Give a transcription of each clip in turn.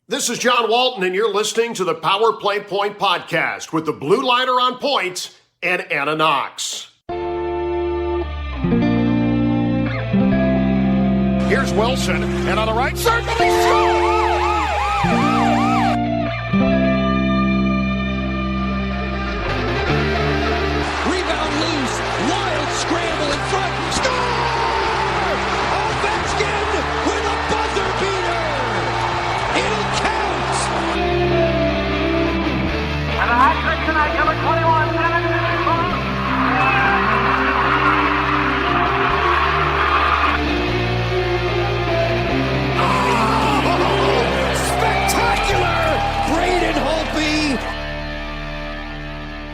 This is John Walton, and you're listening to the Power Play Point podcast with the Blue Liner on point and Anna Knox. Here's Wilson, and on the right circle, he scores! Rebound loose, wild scramble in front, score! Ovechkin with a buzzer beater! It'll count! And the hat trick tonight, number 21,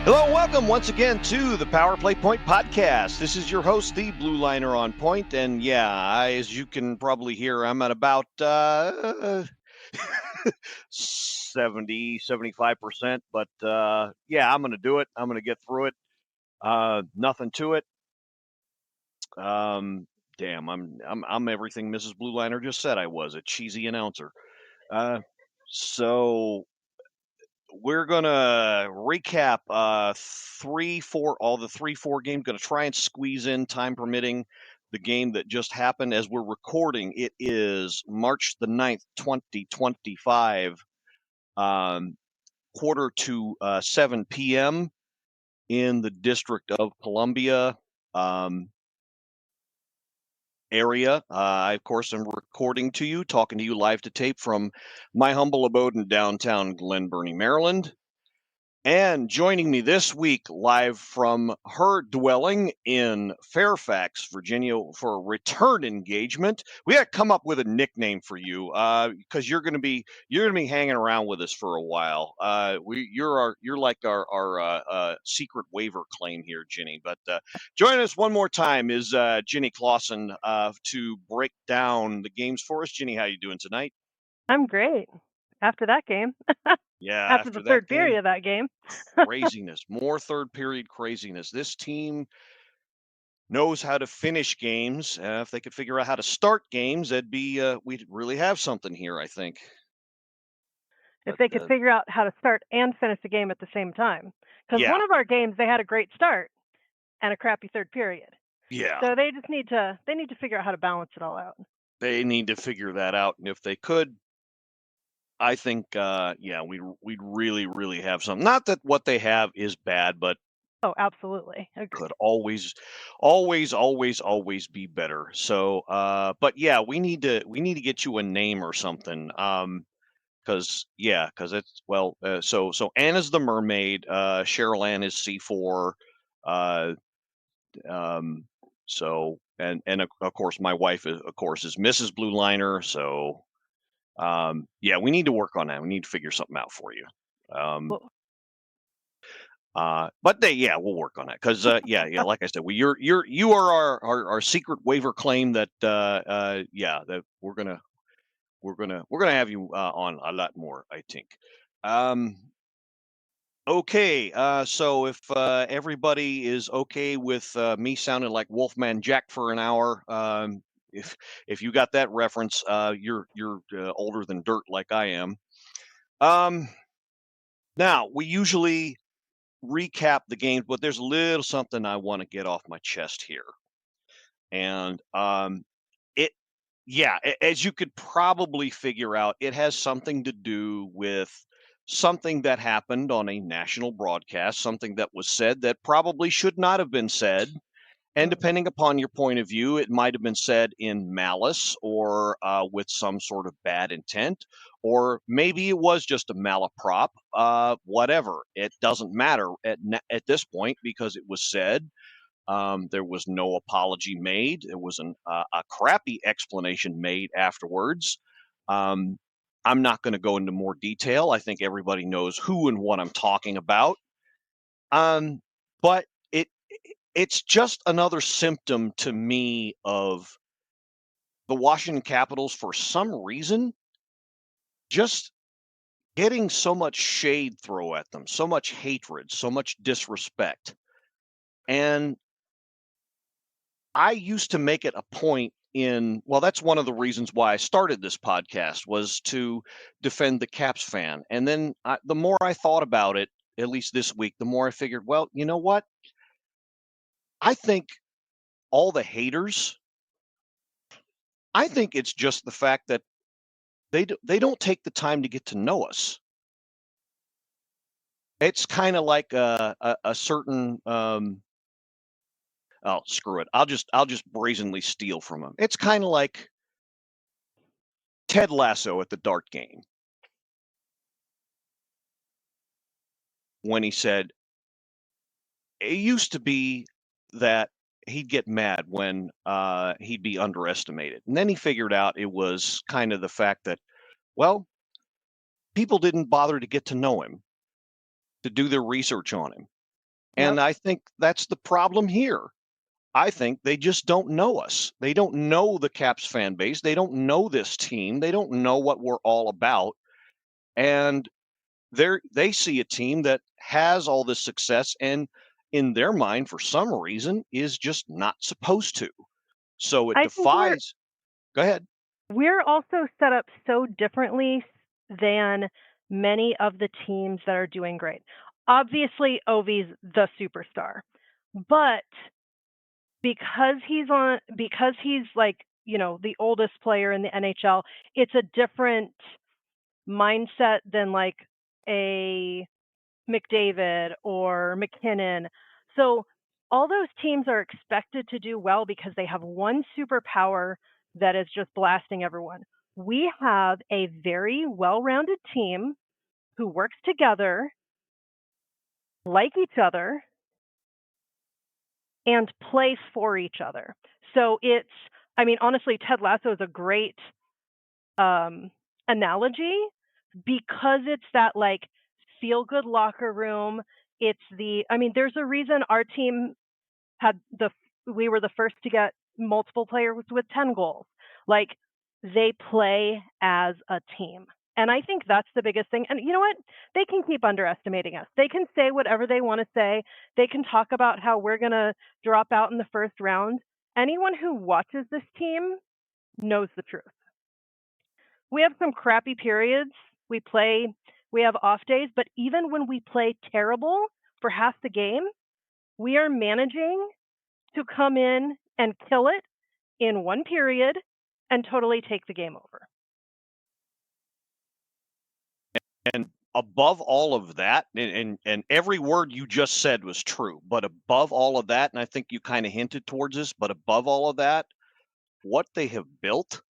Hello and welcome once again to the Power Play Point podcast. This is your host, the Blue Liner on point. And yeah, as you can probably hear, I'm at about 70, 75%. But yeah, I'm going to do it. I'm going to get through it. Nothing to it. Damn, I'm everything Mrs. Blue Liner just said I was, a cheesy announcer. So we're going to recap all the 3-4 games. Going to try and squeeze in, time permitting, the game that just happened as we're recording. It is March the 9th, 2025, quarter to 7 p.m. in the District of Columbia area. I, of course, am recording to you, talking to you live to tape from my humble abode in downtown Glen Burnie, Maryland. And joining me this week live from her dwelling in Fairfax, Virginia, for a return engagement. We got to come up with a nickname for you because you're going to be hanging around with us for a while. You're like our secret waiver claim here, Jini. But joining us one more time is Jini CLausen to break down the games for us. Jini, how you doing tonight? I'm great. After that game. Yeah, after the third period of that game. Craziness, more third period craziness. This team knows how to finish games. If they could figure out how to start games, that'd be we'd really have something here, I think. If they could figure out how to start and finish the game at the same time. Because one of our games, they had a great start and a crappy third period. Yeah. So they just need to figure out how to balance it all out. They need to figure that out, and if they could, I think, we'd really, really have something. Not that what they have is bad, but oh, absolutely, could always be better. So, but yeah, we need to get you a name or something. Because it's so Anna's the mermaid. Cheryl Ann is C4. So and of course my wife is Mrs. Blue Liner. So. We need to work on that. We need to figure something out for you. But we'll work on that because like I said, you are our secret waiver claim that that we're gonna have you on a lot more, I think. Okay, so if everybody is okay with me sounding like Wolfman Jack for an hour, if you got that reference, you're older than dirt like I am. Now we usually recap the games, but there's a little something I want to get off my chest here, and as you could probably figure out, it has something to do with something that happened on a national broadcast, something that was said that probably should not have been said. And depending upon your point of view, it might have been said in malice or with some sort of bad intent, or maybe it was just a malaprop, whatever. It doesn't matter at this point because it was said. There was no apology made. There was a crappy explanation made afterwards. I'm not going to go into more detail. I think everybody knows who and what I'm talking about. But it's just another symptom to me of the Washington Capitals, for some reason, just getting so much shade thrown at them, so much hatred, so much disrespect. And I used to make it a point that's one of the reasons why I started this podcast, was to defend the Caps fan. And then the more I thought about it, at least this week, the more I figured, well, you know what? I think all the haters, I think it's just the fact that they don't take the time to get to know us. It's kind of like a certain oh, screw it. I'll just brazenly steal from him. It's kind of like Ted Lasso at the dart game, when he said it used to be that he'd get mad when he'd be underestimated. And then he figured out it was kind of the fact that, well, people didn't bother to get to know him, to do their research on him. Yep. And I think that's the problem here. I think they just don't know us. They don't know the Caps fan base. They don't know this team. They don't know what we're all about. And they see a team that has all this success and in their mind, for some reason, is just not supposed to. So it defies. Go ahead. We're also set up so differently than many of the teams that are doing great. Obviously, Ovi's the superstar, but because he's like, the oldest player in the NHL, it's a different mindset than like a McDavid or McKinnon. So all those teams are expected to do well because they have one superpower that is just blasting everyone. We have a very well-rounded team who works together, like each other, and plays for each other. So honestly, Ted Lasso is a great analogy, because it's that like feel good locker room. There's a reason our team we were the first to get multiple players with 10 goals. Like, they play as a team. And I think that's the biggest thing. And you know what? They can keep underestimating us. They can say whatever they want to say. They can talk about how we're going to drop out in the first round. Anyone who watches this team knows the truth. We have some crappy periods. We have off days, but even when we play terrible for half the game, we are managing to come in and kill it in one period and totally take the game over. And above all of that, and every word you just said was true, but above all of that, and I think you kind of hinted towards this, but above all of that, what they have built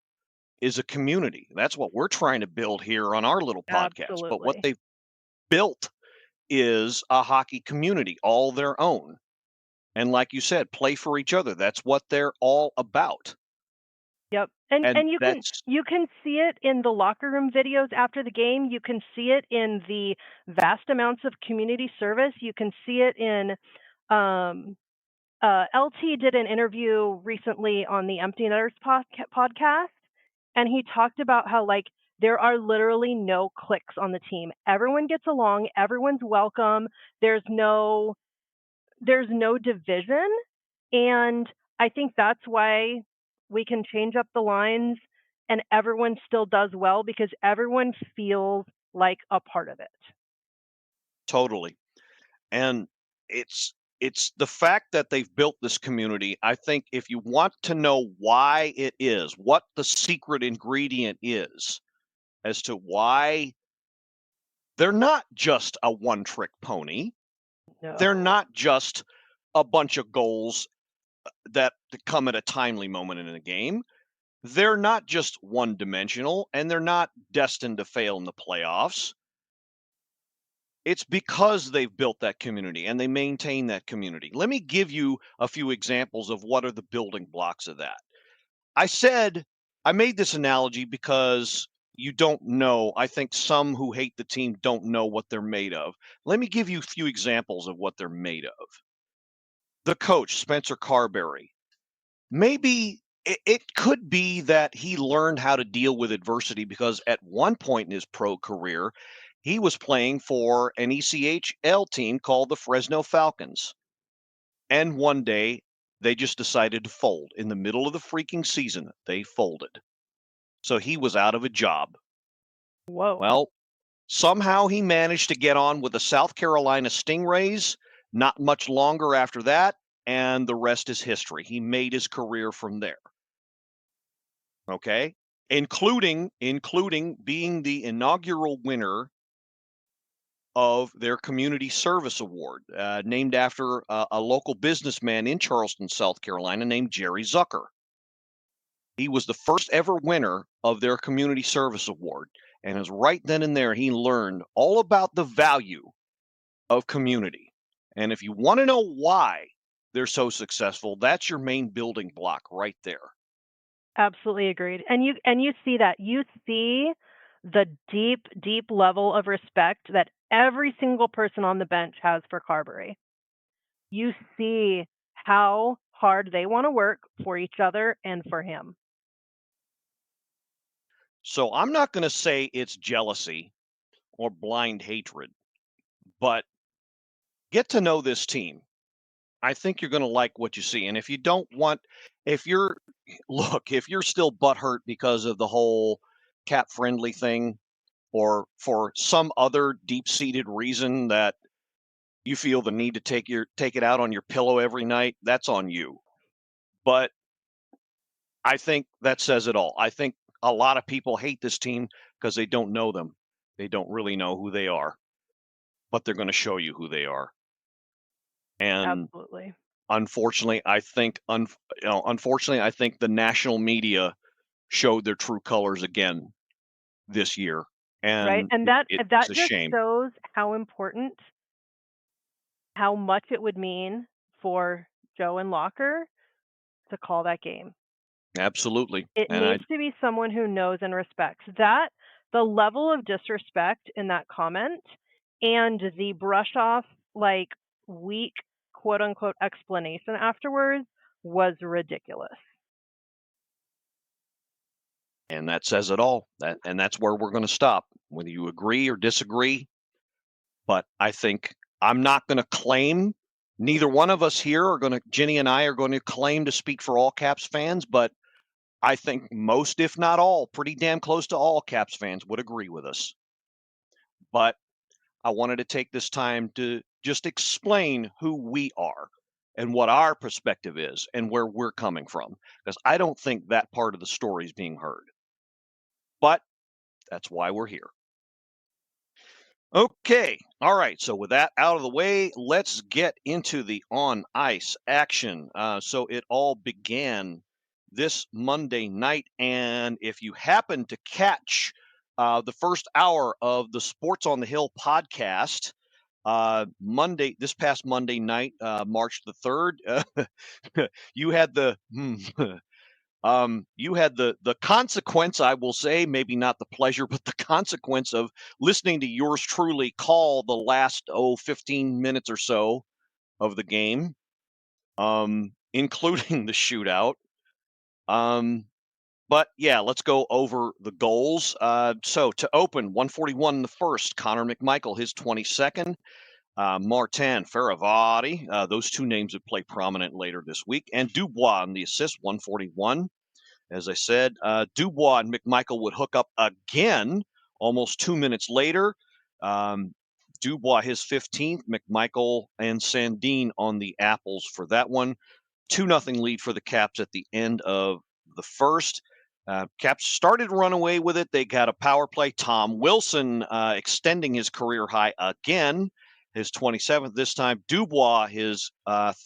is a community. That's what we're trying to build here on our little podcast. Absolutely. But what they've built is a hockey community, all their own. And like you said, play for each other. That's what they're all about. Yep. And you can see it in the locker room videos after the game. You can see it in the vast amounts of community service. You can see it in LT did an interview recently on the Empty Netters podcast, and he talked about how like there are literally no cliques on the team. Everyone gets along. Everyone's welcome. There's no division, and I think that's why we can change up the lines and everyone still does well, because everyone feels like a part of it. Totally. And it's the fact that they've built this community. I think if you want to know why it is, what the secret ingredient is as to why they're not just a one-trick pony. No. They're not just a bunch of goals that come at a timely moment in a game. They're not just one-dimensional, and they're not destined to fail in the playoffs. It's because they've built that community and they maintain that community. Let me give you a few examples of what are the building blocks of that. I made this analogy because you don't know. I think some who hate the team don't know what they're made of. Let me give you a few examples of what they're made of. The coach, Spencer Carberry, maybe it could be that he learned how to deal with adversity because at one point in his pro career, he was playing for an ECHL team called the Fresno Falcons. And one day, They just decided to fold. In the middle of the freaking season, they folded. So he was out of a job. Whoa. Well, somehow he managed to get on with the South Carolina Stingrays. Not much longer after that, and the rest is history. He made his career from there. Okay? Including being the inaugural winner of their Community Service Award, named after a local businessman in Charleston, South Carolina, named Jerry Zucker. He was the first ever winner of their Community Service Award. And it was right then and there he learned all about the value of community. And if you want to know why they're so successful, that's your main building block right there. Absolutely agreed. And you see that. You see the deep level of respect that every single person on the bench has for Carberry. You see how hard they want to work for each other and for him. So I'm not going to say it's jealousy or blind hatred, but get to know this team. I think you're going to like what you see. And if you don't want, if you're still butthurt because of the whole cap friendly thing, or for some other deep-seated reason that you feel the need to take it out on your pillow every night, that's on you. But I think that says it all. I think a lot of people hate this team because they don't know them. They don't really know who they are, but they're going to show you who they are. And Absolutely. unfortunately, I think the national media showed their true colors again this year, and right. And it's that a just shame. shows how important, how much it would mean for Joe and Locker to call that game. Absolutely. It And needs to be someone who knows and respects that. The level of disrespect in that comment and the brush off, like, weak quote unquote explanation afterwards was ridiculous. and that says it all. And that's where we're going to stop, whether you agree or disagree. But I think I'm not going to claim, neither one of us here Jini and I are going to claim to speak for all Caps fans, but I think most, if not all, pretty damn close to all Caps fans would agree with us. But I wanted to take this time to just explain who we are and what our perspective is and where we're coming from, because I don't think that part of the story is being heard. But that's why we're here. Okay. All right. So with that out of the way, let's get into the on ice action. So it all began this Monday night. And if you happen to catch the first hour of the Sports on the Hill podcast, this past Monday night, March the 3rd, you had the consequence, I will say, maybe not the pleasure, but the consequence of listening to yours truly call the last 15 minutes or so of the game, including the shootout. But yeah, let's go over the goals. So to open, 141 in the first, Connor McMichael, his 22nd. Martin Ferravati, those two names would play prominent later this week. And Dubois on the assist, 141. As I said, Dubois and McMichael would hook up again almost 2 minutes later. Dubois, his 15th, McMichael and Sandin on the apples for that one. 2-0 lead for the Caps at the end of the first. Caps started to run away with it. They got a power play. Tom Wilson extending his career high again, his 27th this time. Dubois, his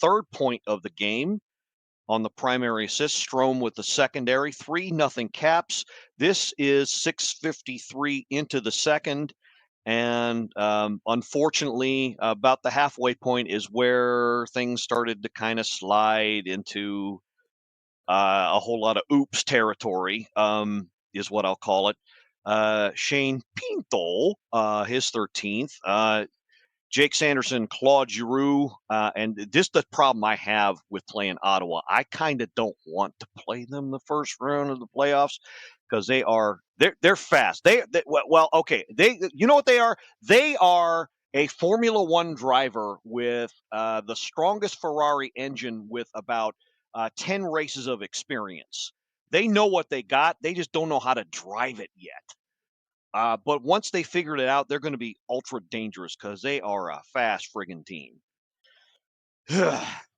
third point of the game on the primary assist. Strome with the secondary. 3-0 Caps. This is 6:53 into the second. And unfortunately, about the halfway point is where things started to kind of slide into a whole lot of oops territory, is what I'll call it. Shane Pinto, his 13th. Jake Sanderson, Claude Giroux, and this is the problem I have with playing Ottawa. I kind of don't want to play them the first round of the playoffs because they're fast. Well, okay. You know what they are? They are a Formula One driver with the strongest Ferrari engine with about 10 races of experience. They know what they got. They just don't know how to drive it yet. But once they figured it out, they're going to be ultra dangerous because they are a fast friggin' team.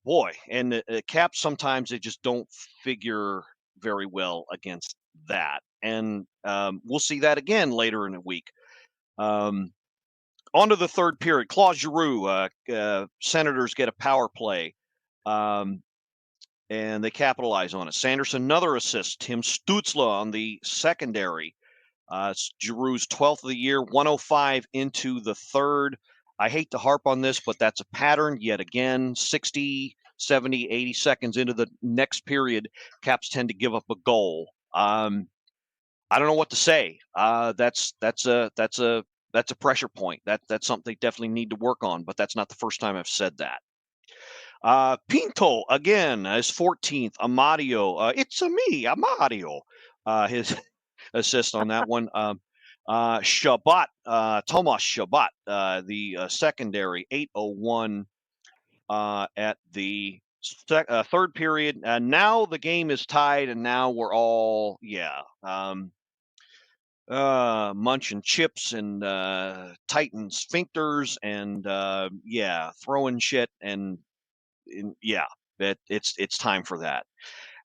Boy, and the Caps, sometimes they just don't figure very well against that. And we'll see that again later in the week. On to the third period. Claude Giroux, Senators get a power play, and they capitalize on it. Sanderson, another assist. Tim Stützle on the secondary. It's Giroux's 12th of the year, 105 into the third. I hate to harp on this, but that's a pattern yet again. 60, 70, 80 seconds into the next period, Caps tend to give up a goal. I don't know what to say. That's a pressure point. That's something they definitely need to work on, but that's not the first time I've said that. Pinto again is 14th. Amadio, it's me, Amadio. His assist on that one. Shabbat, Tomas Shabbat, the secondary, 8:01 at the third period. Now the game is tied, and now we're all, munching chips and tighten sphincters and throwing shit and it's time for that.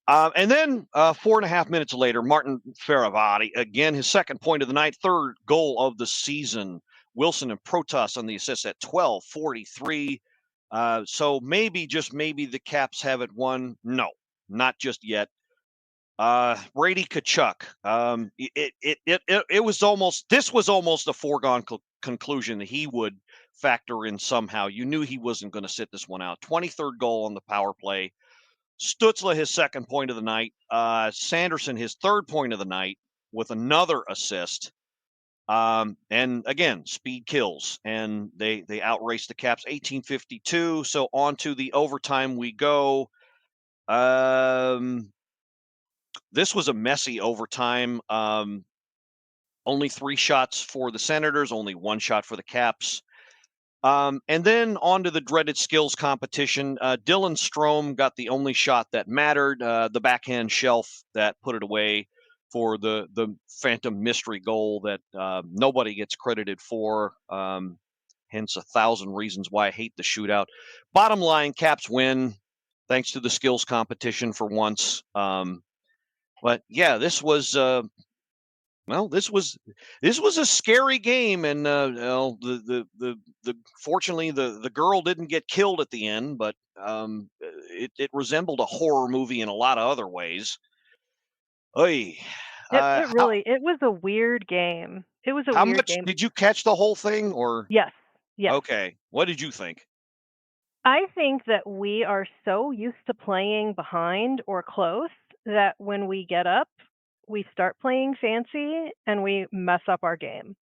And then 4.5 minutes later, Martin Fehervary, again, his second point of the night, third goal of the season. Wilson and Protas on the assist at 12:43. So maybe, just maybe, the Caps have it won. No, not just yet. Brady Tkachuk. This was almost a foregone conclusion that he would factor in somehow. You knew he wasn't going to sit this one out. 23rd goal on the power play. Stützle, his second point of the night. Sanderson, his third point of the night with another assist. And again, speed kills. And they outraced the Caps 18:52. So on to the overtime we go. This was a messy overtime. Only 3 shots for the Senators, only 1 shot for the Caps. And then on to the dreaded skills competition. Dylan Strome got the only shot that mattered, the backhand shelf that put it away for the phantom mystery goal that nobody gets credited for. Hence 1,000 reasons why I hate the shootout. Bottom line, Caps win thanks to the skills competition for once. But yeah, this was this was a scary game, and fortunately the girl didn't get killed at the end, but it resembled a horror movie in a lot of other ways. Oy. It was a weird game. It was a How weird much game. did you catch the whole thing, or? Yes. Okay, what did you think? I think that we are so used to playing behind or close that when we get up, we start playing fancy and we mess up our game.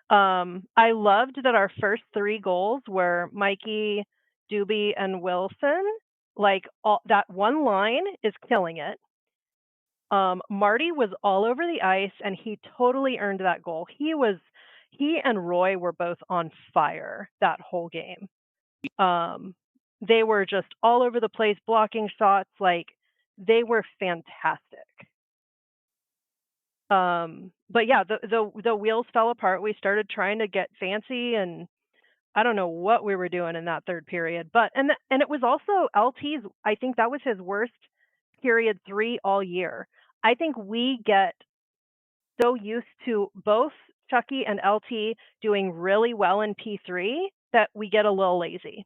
I loved that our first 3 goals were Mikey, Doobie, and Wilson. Like, that one line is killing it. Marty was all over the ice, and he totally earned that goal. He and Roy were both on fire that whole game. They were just all over the place, blocking shots. Like, they were fantastic. But yeah, the wheels fell apart. We started trying to get fancy, and I don't know what we were doing in that third period. But and it was also LT's. I think that was his worst period 3 all year. I think we get so used to both Chucky and LT doing really well in P3 that we get a little lazy.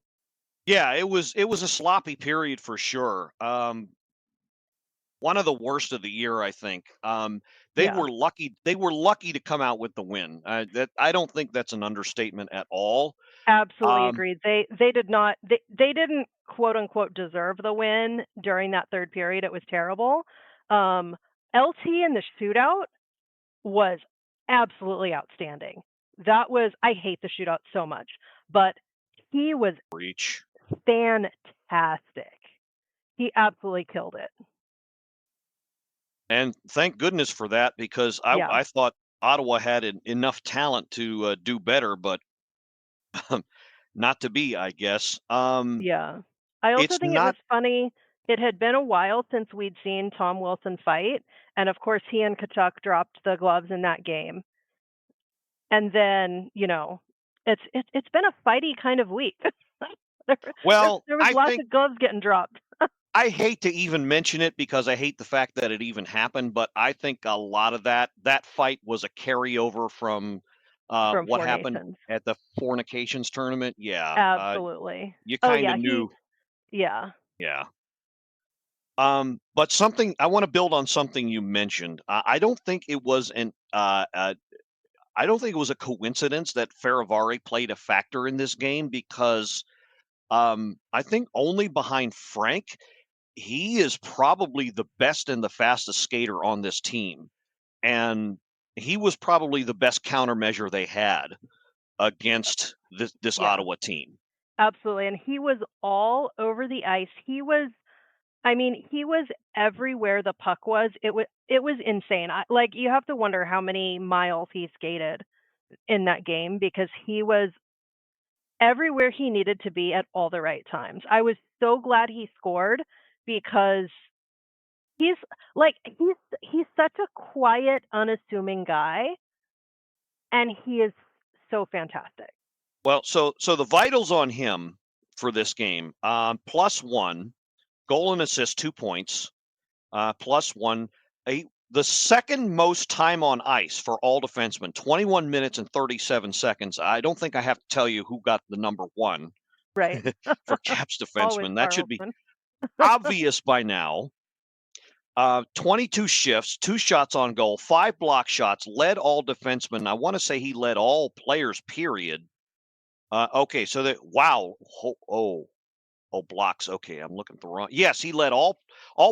Yeah, it was a sloppy period for sure. One of the worst of the year, I think. They were lucky to come out with the win. I don't think that's an understatement at all. Absolutely agreed. They didn't quote unquote deserve the win during that third period. It was terrible. LT in the shootout was absolutely outstanding. I hate the shootout so much, but he was fantastic. He absolutely killed it. And thank goodness for that, because I thought Ottawa had enough talent to do better, but not to be, I guess. Yeah. I also It's think it was not funny. It had been a while since we'd seen Tom Wilson fight, and of course he and Kachuk dropped the gloves in that game. And then, it's been a fighty kind of week. there, well, there was I lots think of gloves getting dropped. I hate to even mention it because I hate the fact that it even happened, but I think a lot of that fight was a carryover from From what Four happened Nations. at the Fornications tournament. Yeah, Absolutely. you Oh kind yeah, of knew. yeah. Yeah. But something I want to build on something you mentioned. I don't think it was I don't think it was a coincidence that Faravari played a factor in this game because I think only behind Frank, he is probably the best and the fastest skater on this team. And he was probably the best countermeasure they had against this Yeah, Ottawa team. absolutely. And he was all over the ice. He was everywhere the puck was. It was insane. You have to wonder how many miles he skated in that game because he was everywhere he needed to be at all the right times. I was so glad he scored because he's he's such a quiet, unassuming guy, and he is so fantastic. Well, so the vitals on him for this game, +1, goal and assist, 2 points, +1, the second most time on ice for all defensemen, 21 minutes and 37 seconds. I don't think I have to tell you who got the number 1 Right. for Caps Always defensemen. That should be Carlson. obvious by now. 22 shifts, 2 shots on goal, 5 block shots, led all defensemen. I want to say he led all players, period. Okay, so wow. Blocks. Okay, I'm looking at the wrong. Yes, he led all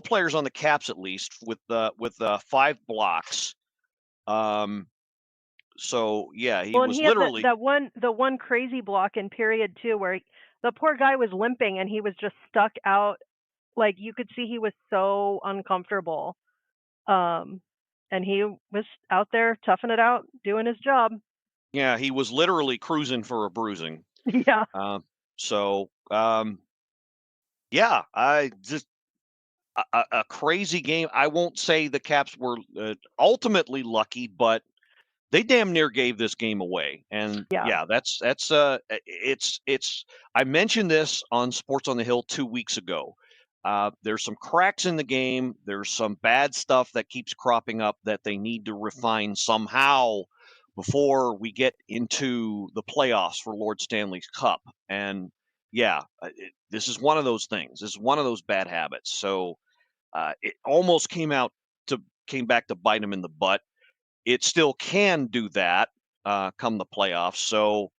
players on the Caps at least with 5 blocks. So yeah, he Well, and was he had literally. the one crazy block in period 2 where the poor guy was limping and he was just stuck out. Like you could see he was so uncomfortable. And he was out there toughing it out, doing his job. Yeah, he was literally cruising for a bruising. Yeah. So yeah, I just a crazy game. I won't say the Caps were ultimately lucky, but they damn near gave this game away. And Yeah. yeah, that's it's I mentioned this on Sports on the Hill 2 weeks ago. There's some cracks in the game. There's some bad stuff that keeps cropping up that they need to refine somehow before we get into the playoffs for Lord Stanley's Cup. And yeah, this is one of those things. This is one of those bad habits. So it almost came back to bite him in the butt. It still can do that come the playoffs. So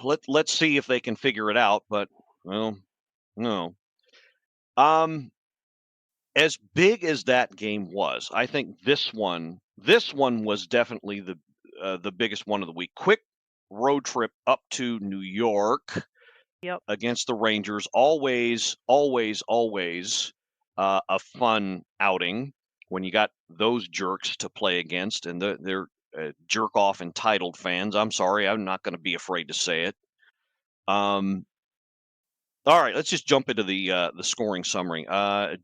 let's see if they can figure it out. But well, no. As big as that game was, I think this one was definitely the biggest one of the week. Quick road trip up to New York Yep. against the Rangers. Always, always, always a fun outing when you got those jerks to play against, and they're jerk off entitled fans. I'm sorry, I'm not going to be afraid to say it. All right, let's just jump into the scoring summary.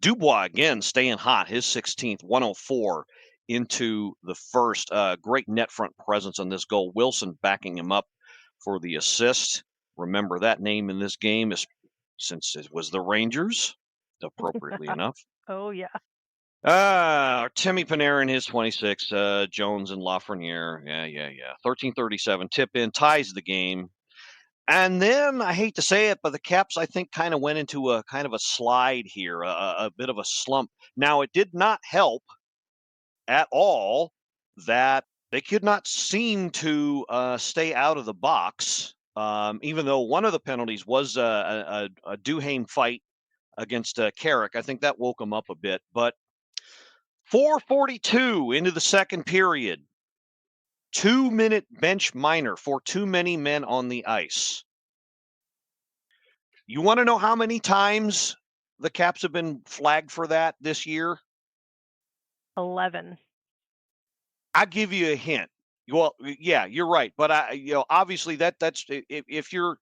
Dubois again staying hot, his 16th, 104 into the first. Great net front presence on this goal. Wilson backing him up for the assist. Remember that name in this game is since it was the Rangers, appropriately enough. Oh yeah. Timmy Panarin, his 26. Jones and Lafreniere. Yeah. 13:37 tip in ties the game. And then I hate to say it, but the Caps, I think, kind of went into a kind of a slide here, a bit of a slump. Now, it did not help at all that they could not seem to stay out of the box, even though one of the penalties was a Duhaime fight against Carrick. I think that woke him up a bit. But 4:42 into the second period, 2-minute bench minor for too many men on the ice. You want to know how many times the Caps have been flagged for that this year? 11. I'll give you a hint. Well, yeah, you're right. But obviously that's if you're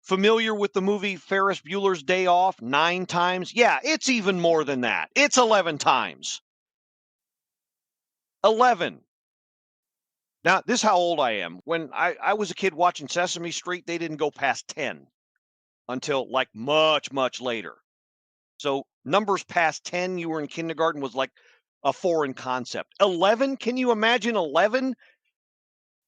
familiar with the movie Ferris Bueller's Day Off, 9 times. Yeah, it's even more than that. It's 11 times. 11. Now, this is how old I am. When I was a kid watching Sesame Street, they didn't go past 10 until like much, much later. So numbers past 10, you were in kindergarten, was like a foreign concept. 11, can you imagine 11?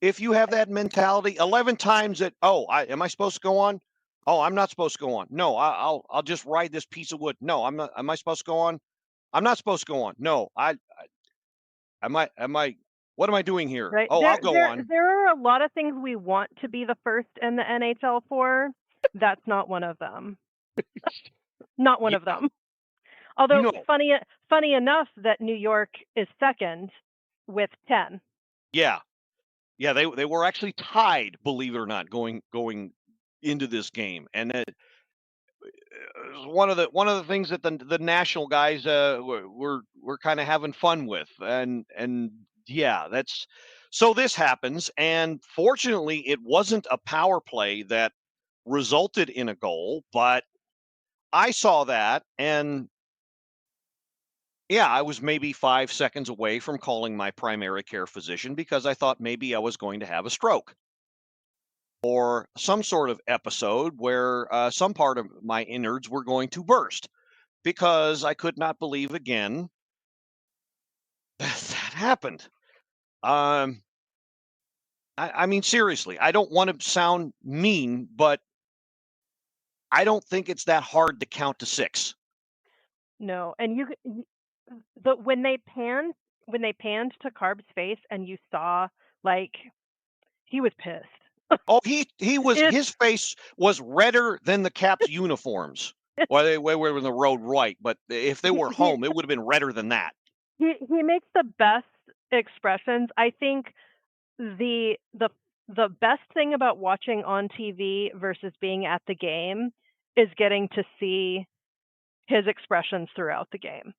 If you have that mentality, 11 times that, am I supposed to go on? Oh, I'm not supposed to go on. No, I'll just ride this piece of wood. No, I'm not. Am I supposed to go on? I'm not supposed to go on. No, am I, what am I doing here? Right. Oh, I'll go on. There are a lot of things we want to be the first in the NHL for. That's not one of them. Not one of them. Although funny enough that New York is second with 10. Yeah. Yeah, they were actually tied, believe it or not, going into this game. And one of the things that the national guys were kind of having fun with. And yeah, that's so this happens, and fortunately it wasn't a power play that resulted in a goal, but I saw that, and yeah, I was maybe 5 seconds away from calling my primary care physician because I thought maybe I was going to have a stroke or some sort of episode where some part of my innards were going to burst, because I could not believe again that happened. I mean, seriously, I don't want to sound mean, but I don't think it's that hard to count to 6. No, and when they panned to Carb's face and you saw, like, he was pissed. Oh, he was his face was redder than the Caps uniforms. Well, they were in the road right, but if they were home, it would have been redder than that. He makes the best expressions. I think the best thing about watching on TV versus being at the game is getting to see his expressions throughout the game.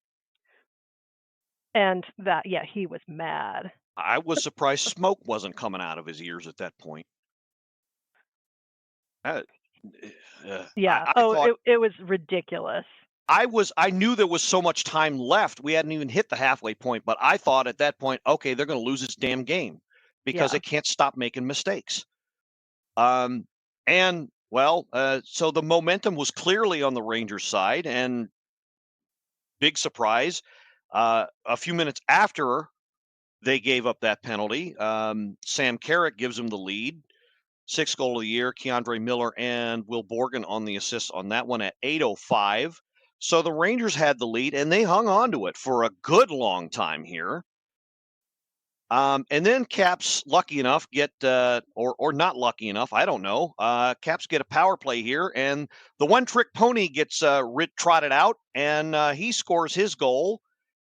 And that, yeah, he was mad. I was surprised smoke wasn't coming out of his ears at that point. Yeah. It was ridiculous. I knew there was so much time left. We hadn't even hit the halfway point, but I thought at that point, okay, they're going to lose this damn game because they can't stop making mistakes. And well, so the momentum was clearly on the Rangers side, and big surprise, a few minutes after they gave up that penalty, Sam Carrick gives them the lead. 6th goal of the year, Keandre Miller and Will Borgen on the assist on that one at 8:05. So the Rangers had the lead, and they hung on to it for a good long time here. And then Caps, lucky enough, get or not lucky enough, I don't know. Caps get a power play here, and the one-trick pony gets trotted out, and he scores his goal,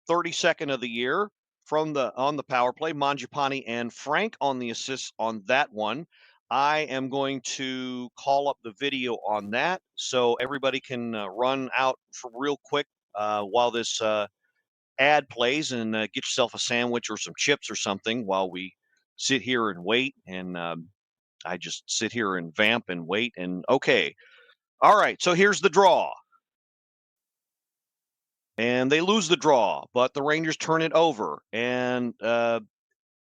32nd of the year on the power play. Mangiapane and Frank on the assist on that one. I am going to call up the video on that so everybody can run out for real quick while this ad plays, and get yourself a sandwich or some chips or something while we sit here and wait. And I just sit here and vamp and wait. And okay. All right. So here's the draw. And they lose the draw, but the Rangers turn it over. And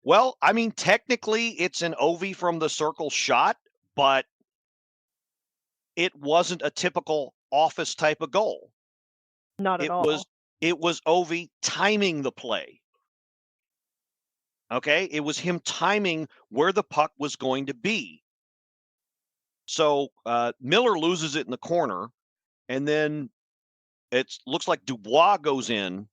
well, I mean, technically it's an Ovi from the circle shot, but it wasn't a typical office type of goal. Not at all. It was Ovi timing the play. Okay, it was him timing where the puck was going to be. So Miller loses it in the corner, and then it looks like Dubois goes in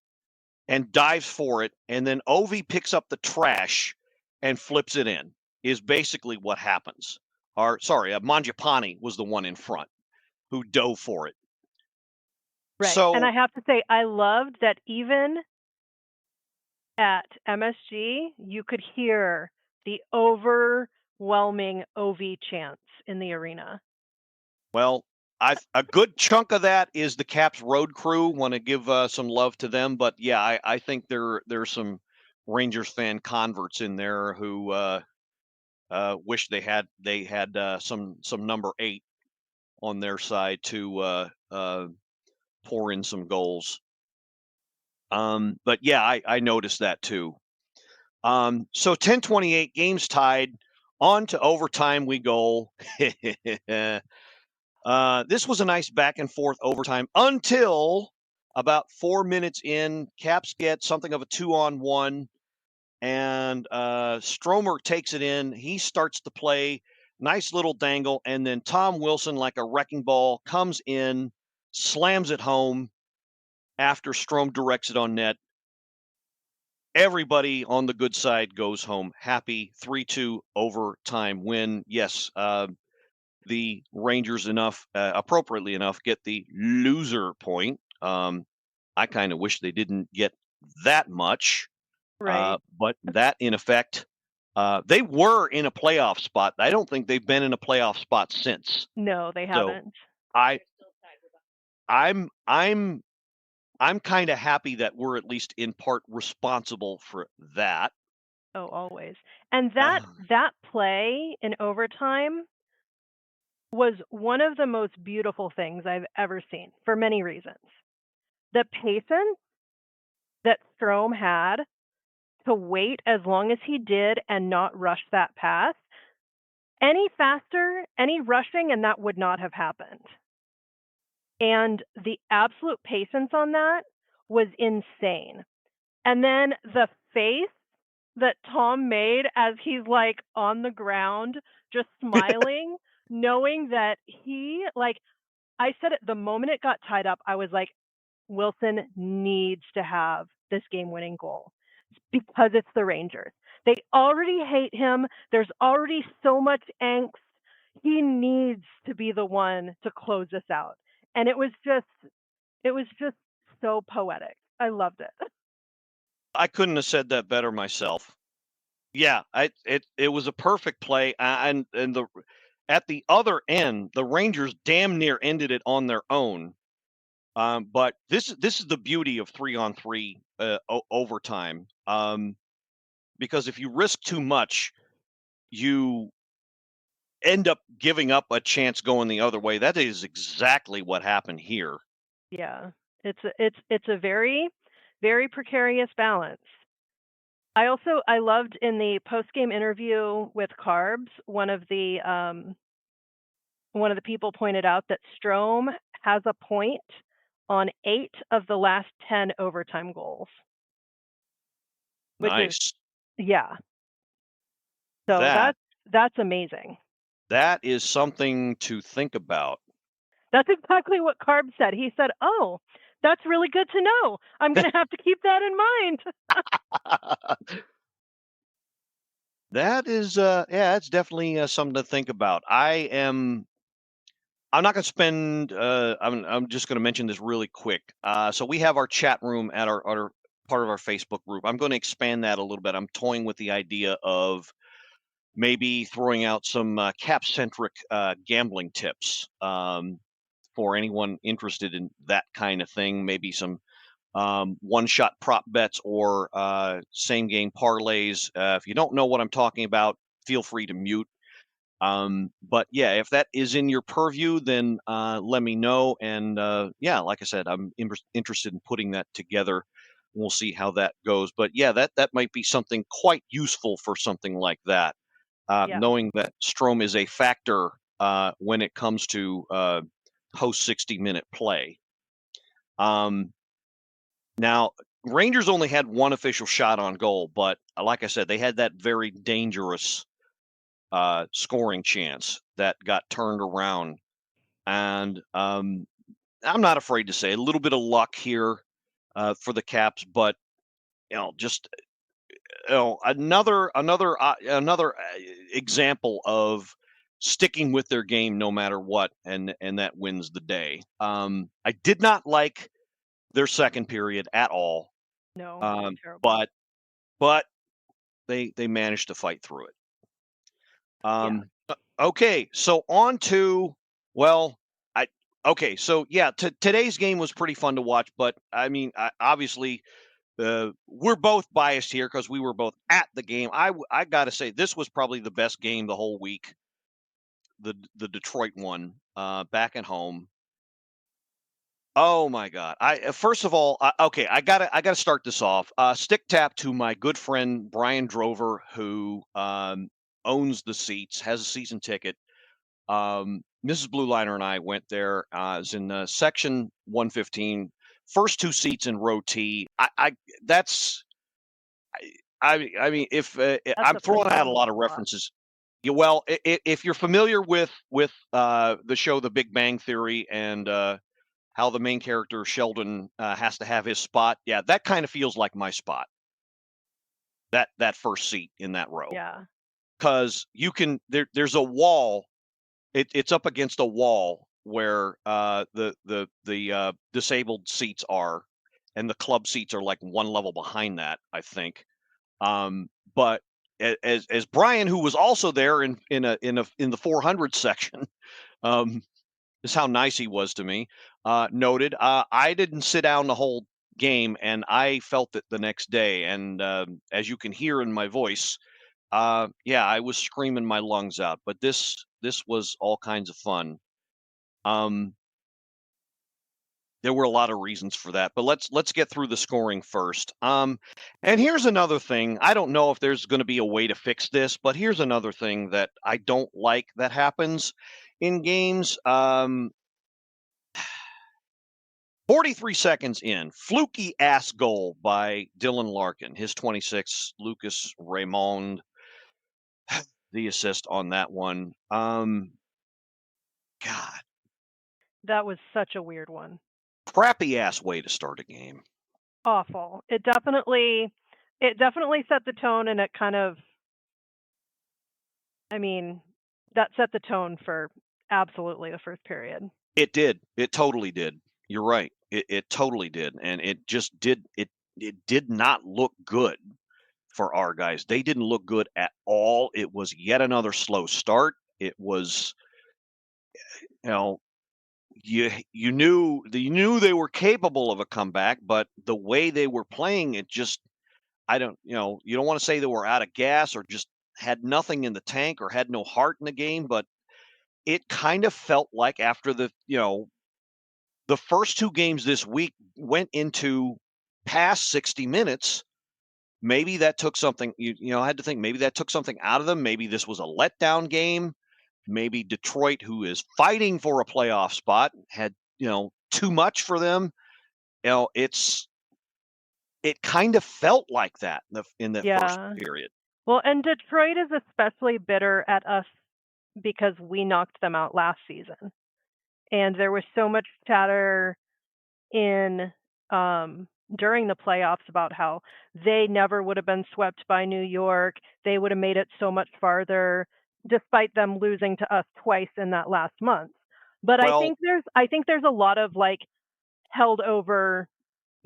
and dives for it, and then Ovi picks up the trash and flips it in, is basically what happens. Mangiapane was the one in front who dove for it. Right. So, and I have to say, I loved that even at MSG, you could hear the overwhelming OV chants in the arena. Well, a good chunk of that is the Caps road crew. Want to give some love to them, but yeah, I think there's some Rangers fan converts in there who wish they had some number 8 on their side to pour in some goals. But yeah, I noticed that too. So 10:28, games tied. On to overtime we go. This was a nice back and forth overtime until about 4 minutes in. Caps get something of a 2-on-1, and Stromer takes it in. He starts to play. Nice little dangle, and then Tom Wilson, like a wrecking ball, comes in, slams it home after Strome directs it on net. Everybody on the good side goes home happy. 3-2 overtime win. Yes, the Rangers appropriately enough, get the loser point. I kind of wish they didn't get that much. Right. But that, in effect, they were in a playoff spot. I don't think they've been in a playoff spot since. No, they So haven't. I'm kind of happy that we're at least in part responsible for that. Oh, always. And that play in overtime was one of the most beautiful things I've ever seen for many reasons. The patience that Strome had to wait as long as he did and not rush that pass. Any faster, any rushing, and that would not have happened. And the absolute patience on that was insane. And then the face that Tom made as he's like on the ground, just smiling, knowing that I said it the moment it got tied up, I was like, Wilson needs to have this game-winning goal because it's the Rangers. They already hate him. There's already so much angst. He needs to be the one to close this out. And it was just so poetic. I loved it. I couldn't have said that better myself. Yeah, it was a perfect play, and at the other end, the Rangers damn near ended it on their own. But this is the beauty of 3-on-3 overtime. Because if you risk too much, you end up giving up a chance going the other way. That is exactly what happened here. Yeah, it's a very, very precarious balance. I loved in the post-game interview with Carbs, one of the people pointed out that Strome has a point on 8 of the last 10 overtime goals. Nice. Yeah. So that's amazing. That is something to think about. That's exactly what Carb said. He said, "Oh, that's really good to know. I'm going to have to keep that in mind." That is, it's definitely something to think about. I'm not going to spend. I'm just going to mention this really quick. So we have our chat room at our part of our Facebook group. I'm going to expand that a little bit. I'm toying with the idea of maybe throwing out some cap-centric gambling tips for anyone interested in that kind of thing. Maybe some one-shot prop bets or same-game parlays. If you don't know what I'm talking about, feel free to mute. But yeah, if that is in your purview, then let me know. And like I said, I'm interested in putting that together. We'll see how that goes. But yeah, that might be something quite useful for something like that. Knowing that Strome is a factor when it comes to post 60-minute play. Now, Rangers only had one official shot on goal, but like I said, they had that very dangerous scoring chance that got turned around. And I'm not afraid to say a little bit of luck here for the Caps, but just another example of sticking with their game no matter what, and that wins the day. I did not like their second period at all. No, terrible. But they managed to fight through it. Okay, so on to today's game was pretty fun to watch, but I mean, obviously we're both biased here because we were both at the game. I got to say, this was probably the best game the whole week. The Detroit one, back at home. Oh my God! First of all, okay, I gotta start this off. Stick tap to my good friend Brian Drover, who owns the seats, has a season ticket. Mrs. Blue Liner and I went there. It was in section 115, first two seats in row T. I mean, if I'm a throwing out a phenomenal lot of spot. references. Yeah, well, if you're familiar with the show The Big Bang Theory and how the main character Sheldon has to have his spot, yeah, that kind of feels like my spot. That first seat in that row, Yeah. because you can there's a wall. It's up against a wall where the disabled seats are, and the club seats are like one level behind that, I think. But as Brian, who was also there in the 400 section, is how nice he was to me, noted, I didn't sit down the whole game, and I felt it the next day. And as you can hear in my voice, yeah, I was screaming my lungs out. But this was all kinds of fun. There were a lot of reasons for that, but let's get through the scoring first. And here's another thing. I don't know if there's going to be a way to fix this, but here's another thing that I don't like that happens in games. 43 seconds in, fluky ass goal by Dylan Larkin, his 26, Lucas Raymond, the assist on that one. God, That was such a weird one. crappy ass way to start a game. Awful. It definitely set the tone, and it kind of, I mean, that set the tone for absolutely the first period. It did. It totally did. You're right. It totally did. And it just did. It did not look good for our guys. They didn't look good at all. It was yet another slow start. It was, you know, you knew they were capable of a comeback, but the way they were playing, it just, you don't want to say they were out of gas or just had nothing in the tank or had no heart in the game, but it kind of felt like after the first two games this week went into past 60 minutes, maybe that took something, I had to think maybe that took something out of them. Maybe this was a letdown game. Maybe Detroit, who is fighting for a playoff spot, had, too much for them. It kind of felt like that in the first period. Well, and Detroit is especially bitter at us because we knocked them out last season. And there was so much chatter in during the playoffs about how they never would have been swept by New York. They would have made it so much farther, despite them losing to us twice in that last month. But I think there's a lot of like held over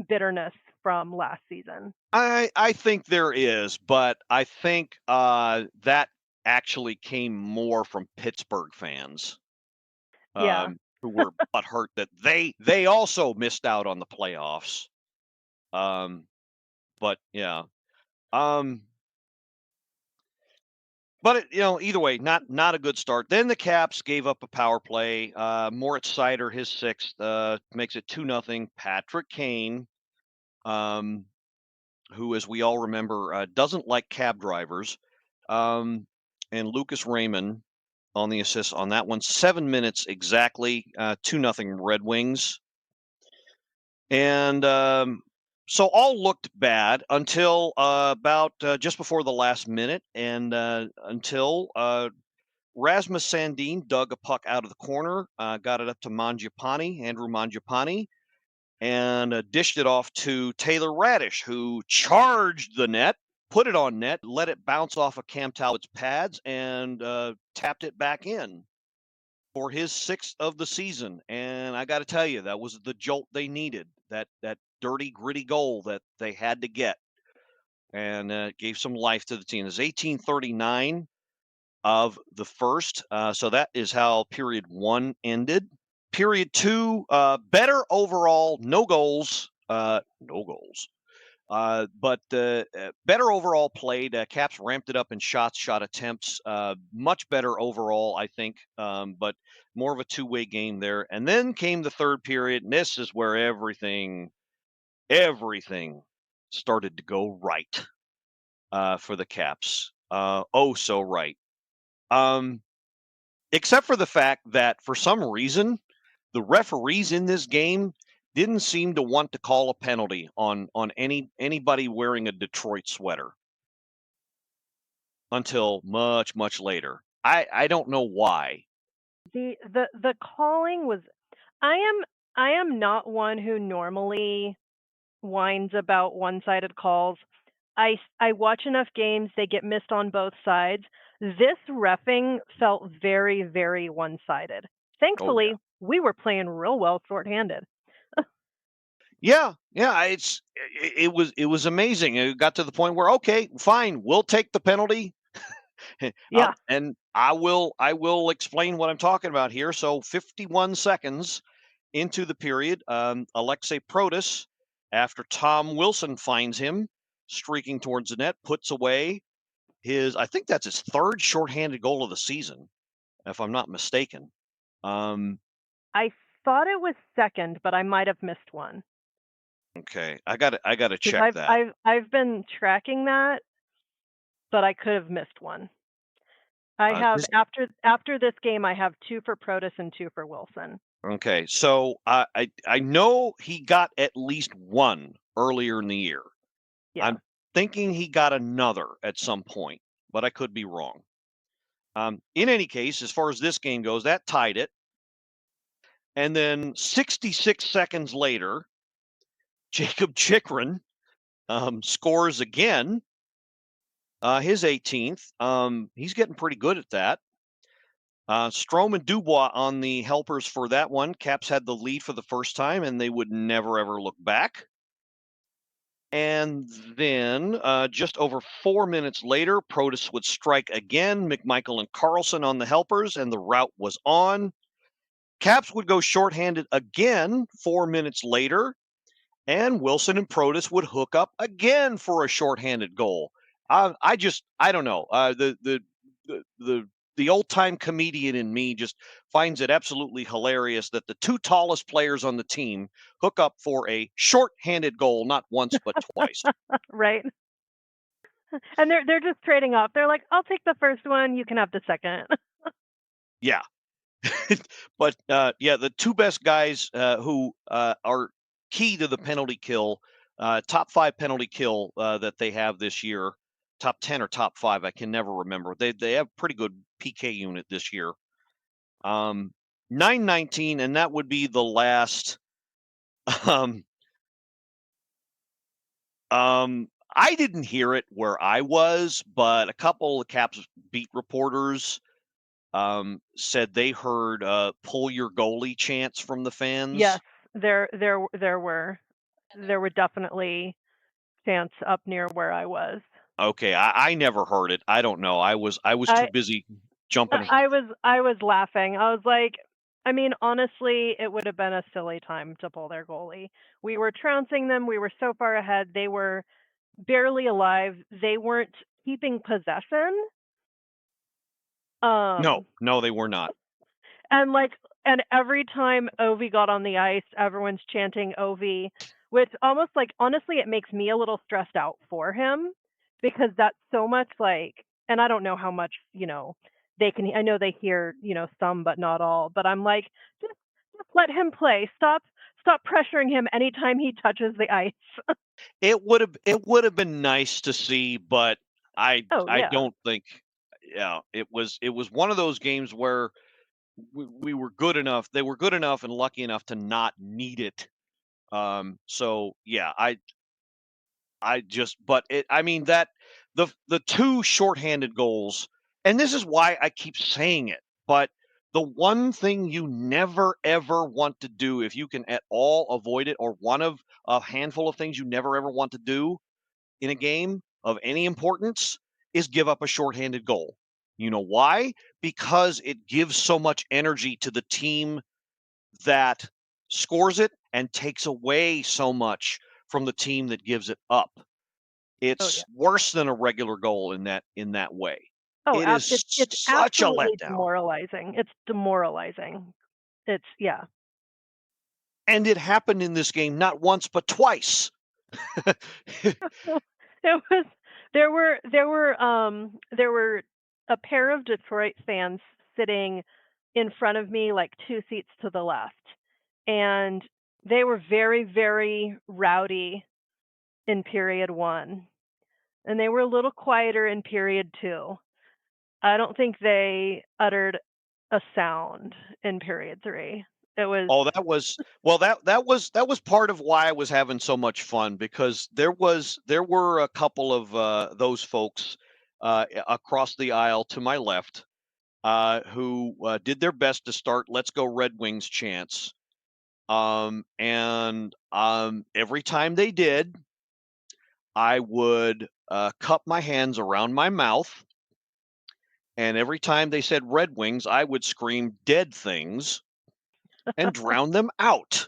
bitterness from last season. I think there is, but I think that actually came more from Pittsburgh fans. Yeah. Who were butthurt that they also missed out on the playoffs. But yeah. But either way, not a good start. Then the Caps gave up a power play. Moritz Seider, his sixth, makes it 2-0. Patrick Kane, who, as we all remember, doesn't like cab drivers, and Lucas Raymond on the assist on that one. 7 minutes exactly, 2-0 Red Wings. And so all looked bad until about just before the last minute, and until Rasmus Sandin dug a puck out of the corner, got it up to Andrew Mangiapane, and dished it off to Taylor Radish, who charged the net, put it on net, let it bounce off of Cam Talbot's pads, and tapped it back in for his sixth of the season. And I got to tell you, that was the jolt they needed, that dirty, gritty goal that they had to get, and gave some life to the team. It's 18:39 of the first, so that is how period one ended. Period two, better overall, no goals. But better overall played. Caps ramped it up in shots, shot attempts. Much better overall, I think, but more of a two-way game there. And then came the third period, and this is where everything started to go right for the Caps. Oh, so right. Except for the fact that for some reason, the referees in this game didn't seem to want to call a penalty on anybody wearing a Detroit sweater until much later. I don't know why. The calling was I am not one who normally whines about one-sided calls. I watch enough games, they get missed on both sides. This reffing felt very, very one-sided. Thankfully, we were playing real well shorthanded. Yeah, it was amazing. It got to the point where, okay, fine, we'll take the penalty. Yeah. And I will explain what I'm talking about here. So 51 seconds into the period, Alexei Protas, after Tom Wilson finds him streaking towards the net, puts away I think that's his third shorthanded goal of the season, if I'm not mistaken. I thought it was second, but I might have missed one. Okay, I got to check that. I've been tracking that, but I could have missed one. I have after this game, I have 2 for Protas and 2 for Wilson. Okay, so I know he got at least one earlier in the year. Yeah. I'm thinking he got another at some point, but I could be wrong. In any case, as far as this game goes, that tied it. And then 66 seconds later, Jacob Chikrin scores again, his 18th. He's getting pretty good at that. Strome and Dubois on the helpers for that one. Caps had the lead for the first time, and they would never, ever look back. And then just over 4 minutes later, Protas would strike again. McMichael and Carlson on the helpers, and the route was on. Caps would go shorthanded again 4 minutes later, and Wilson and Protas would hook up again for a shorthanded goal. I don't know. The old-time comedian in me just finds it absolutely hilarious that the 2 tallest players on the team hook up for a short-handed goal, not once but twice. Right. And they're just trading off. They're like, "I'll take the first one. You can have the second." Yeah. But the 2 best guys who are key to the penalty kill, top 5 penalty kill that they have this year, top 10 or top 5, I can never remember. They have pretty good PK unit this year. 919, and that would be the last. I didn't hear it where I was, but a couple of Caps beat reporters said they heard "pull your goalie" chants from the fans. Yes, there were definitely chants up near where I was. Okay, I never heard it. I don't know. I was too busy jumping. I was laughing. I was like, I mean, honestly, it would have been a silly time to pull their goalie. We were trouncing them. We were so far ahead. They were barely alive. They weren't keeping possession. No, they were not. And every time Ovi got on the ice, everyone's chanting Ovi, which almost honestly, it makes me a little stressed out for him because that's so much and I don't know how much, they can, I know they hear, some, but not all, but I'm like, just let him play. Stop pressuring him anytime he touches the ice. It would have been nice to see, but I don't think, it was one of those games where we were good enough. They were good enough and lucky enough to not need it. So yeah, the 2 shorthanded goals, and this is why I keep saying it, but the one thing you never ever want to do, if you can at all avoid it, or one of a handful of things you never ever want to do in a game of any importance, is give up a shorthanded goal. You know why? Because it gives so much energy to the team that scores it and takes away so much from the team that gives it up. It's worse than a regular goal in that way. Oh, It is it's such a absolutely letdown. demoralizing. It's demoralizing. It's And it happened in this game not once but twice. It was there were a pair of Detroit fans sitting in front of me, like 2 seats to the left, and they were very, very rowdy in period 1, and they were a little quieter in period 2. I don't think they uttered a sound in period 3. It was that was part of why I was having so much fun, because there were a couple of those folks across the aisle to my left who did their best to start "Let's Go Red Wings" chants. And every time they did, I would cup my hands around my mouth, and every time they said "Red Wings," I would scream "Dead things" and drown them out.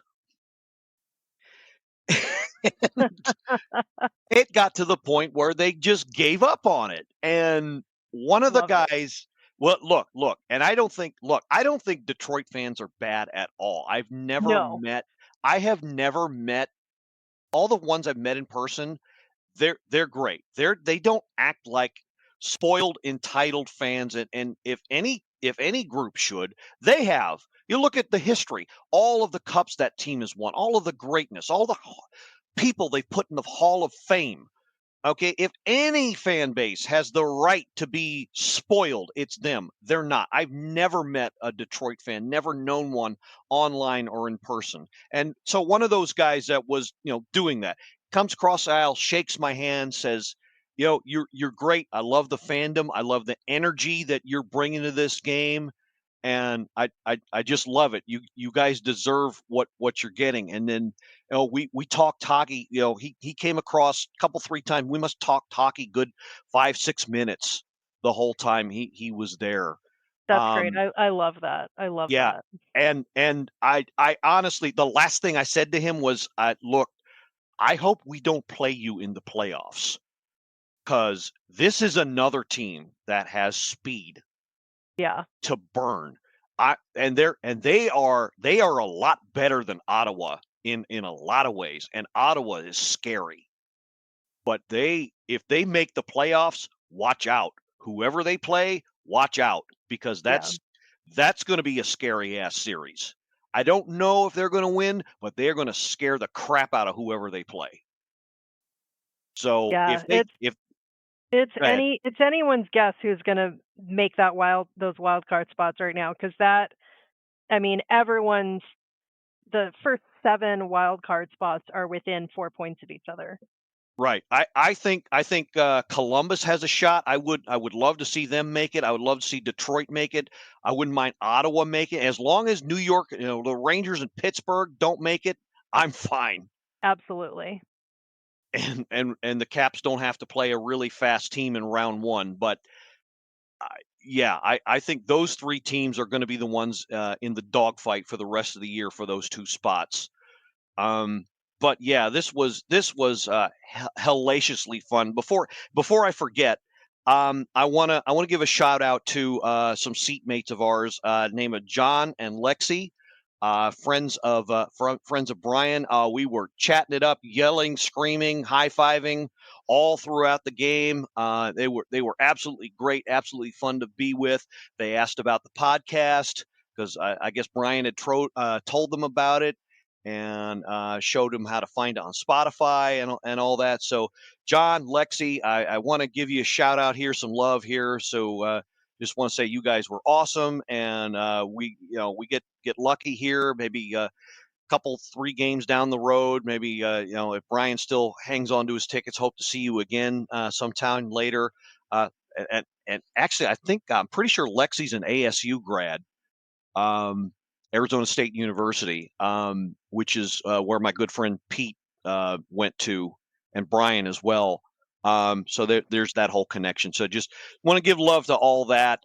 It got to the point where they just gave up on it. And one of the guys, well, look, and I don't think Detroit fans are bad at all. I have never met all the ones I've met in person. They're great. They don't act like spoiled, entitled fans. And if any group should, they have. You look at the history, all of the cups that team has won, all of the greatness, all the people they put in the Hall of Fame. Okay, if any fan base has the right to be spoiled, it's them. They're not. I've never met a Detroit fan, never known one online or in person. And so one of those guys that was, doing that comes across the aisle, shakes my hand, says, you're great. I love the fandom. I love the energy that you're bringing to this game. And I just love it. You guys deserve what you're getting. And then we talked hockey. He came across a couple 3 times. We must talk hockey good 5-6 minutes the whole time he was there. That's great. I love that. I love that. And I honestly, the last thing I said to him was, look, I hope we don't play you in the playoffs, because this is another team that has speed. Yeah. To burn. They are a lot better than Ottawa in a lot of ways, and Ottawa is scary. But if they make the playoffs, watch out. Whoever they play, watch out, because that's going to be a scary ass series. I don't know if they're going to win, but they're going to scare the crap out of whoever they play. So it's anyone's guess who's going to make those wild card spots right now, because the first 7 wild card spots are within 4 points of each other. Right. I think Columbus has a shot. I would love to see them make it. I would love to see Detroit make it. I wouldn't mind Ottawa make it. As long as New York, the Rangers and Pittsburgh don't make it, I'm fine. Absolutely. And the Caps don't have to play a really fast team in round 1. But I think those 3 teams are going to be the ones in the dogfight for the rest of the year for those 2 spots. But yeah, this was hellaciously fun. Before I forget, I want to give a shout out to some seatmates of ours, named John and Lexi. Friends of Brian. We were chatting it up, yelling, screaming, high-fiving all throughout the game. They were absolutely great, absolutely fun to be with. They asked about the podcast, because I guess Brian had told them about it, and showed them how to find it on Spotify and all that. So John, Lexi, I want to give you a shout out here, some love here. So just want to say you guys were awesome, and we get lucky here. Maybe a couple 3 games down the road. Maybe if Brian still hangs on to his tickets, hope to see you again sometime later. And actually, I'm pretty sure Lexi's an ASU grad, Arizona State University, which is where my good friend Pete went to, and Brian as well. So there's that whole connection. So just want to give love to all that,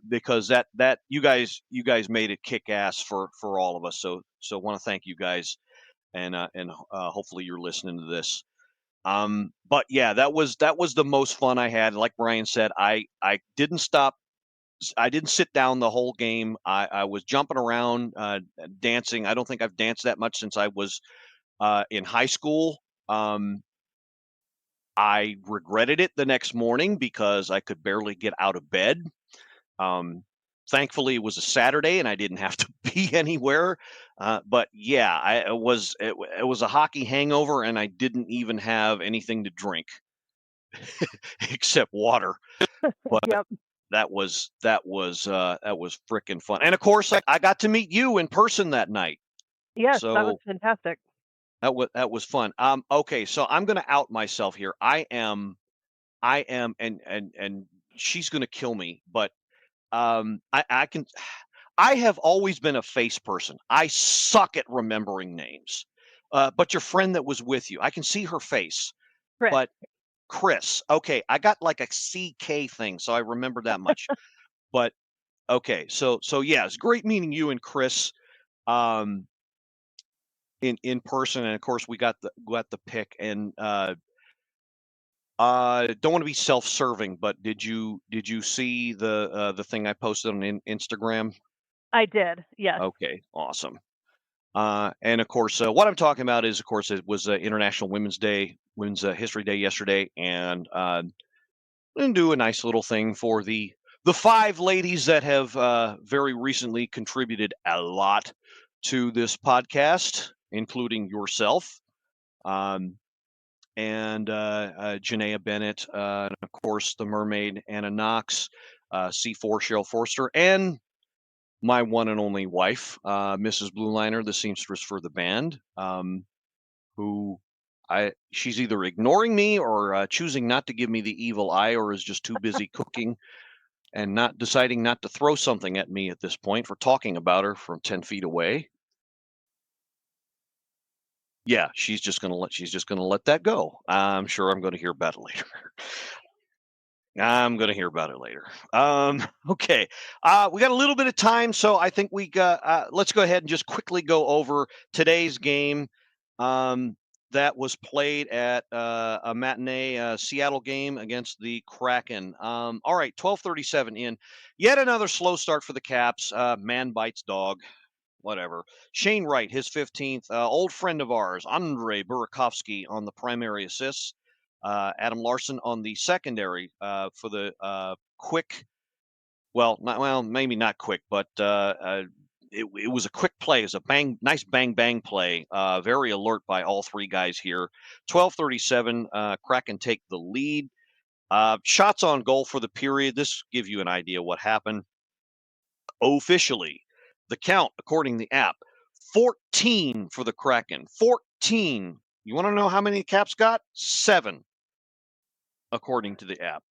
because that you guys made it kick ass for all of us. So want to thank you guys. and hopefully you're listening to this. But yeah, that was the most fun I had. Like Brian said, I didn't stop. I didn't sit down the whole game. I was jumping around, dancing. I don't think I've danced that much since I was in high school. I regretted it the next morning because I could barely get out of bed. Thankfully, it was a Saturday and I didn't have to be anywhere. But yeah, it was a hockey hangover, and I didn't even have anything to drink except water. But Yep. that was freaking fun. And of course, I got to meet you in person that night. Yes, that was So fantastic. that was fun. Okay, so I'm gonna out myself here. I am, and she's gonna kill me, but I can. I have always been a face person. I suck at remembering names. But your friend that was with you, I can see her face. Chris. But Chris, okay, I got like a CK thing, so I remember that much. But okay, so yeah, it's great meeting you and Chris in person, and of course we got the pick. And don't want to be self-serving, but did you see the thing I posted on Instagram? I did. Yes. Okay, awesome. And of course, what I'm talking about is, of course, it was International Women's Day, Women's History Day yesterday, and and do a nice little thing for the 5 ladies that have very recently contributed a lot to this podcast, including yourself, and Janaea Bennett, and of course the mermaid Anna Knox, C4 Cheryl Forster, and my one and only wife, Mrs. Blue Liner, the seamstress for the band, who she's either ignoring me or choosing not to give me the evil eye, or is just too busy cooking and not deciding not to throw something at me at this point for talking about her from 10 feet away. Yeah, she's just gonna let that go. I'm sure I'm gonna hear about it later. I'm gonna hear about it later. Okay. We got a little bit of time, so I think we got let's go ahead and just quickly go over today's game. That was played at a matinee Seattle game against the Kraken. All right, 12:37 in. Yet another slow start for the Caps. Man bites dog. Whatever. Shane Wright, his 15th. Old friend of ours, Andre Burakovsky on the primary assists. Adam Larson on the secondary for the quick. Well, maybe not quick, but it was a quick play. It was a nice bang play. Very alert by all 3 guys here. 12:37. Kraken take the lead. Shots on goal for the period. This give you an idea what happened. Officially, the count, according to the app, 14 for the Kraken. 14. You want to know how many Caps got? 7, according to the app.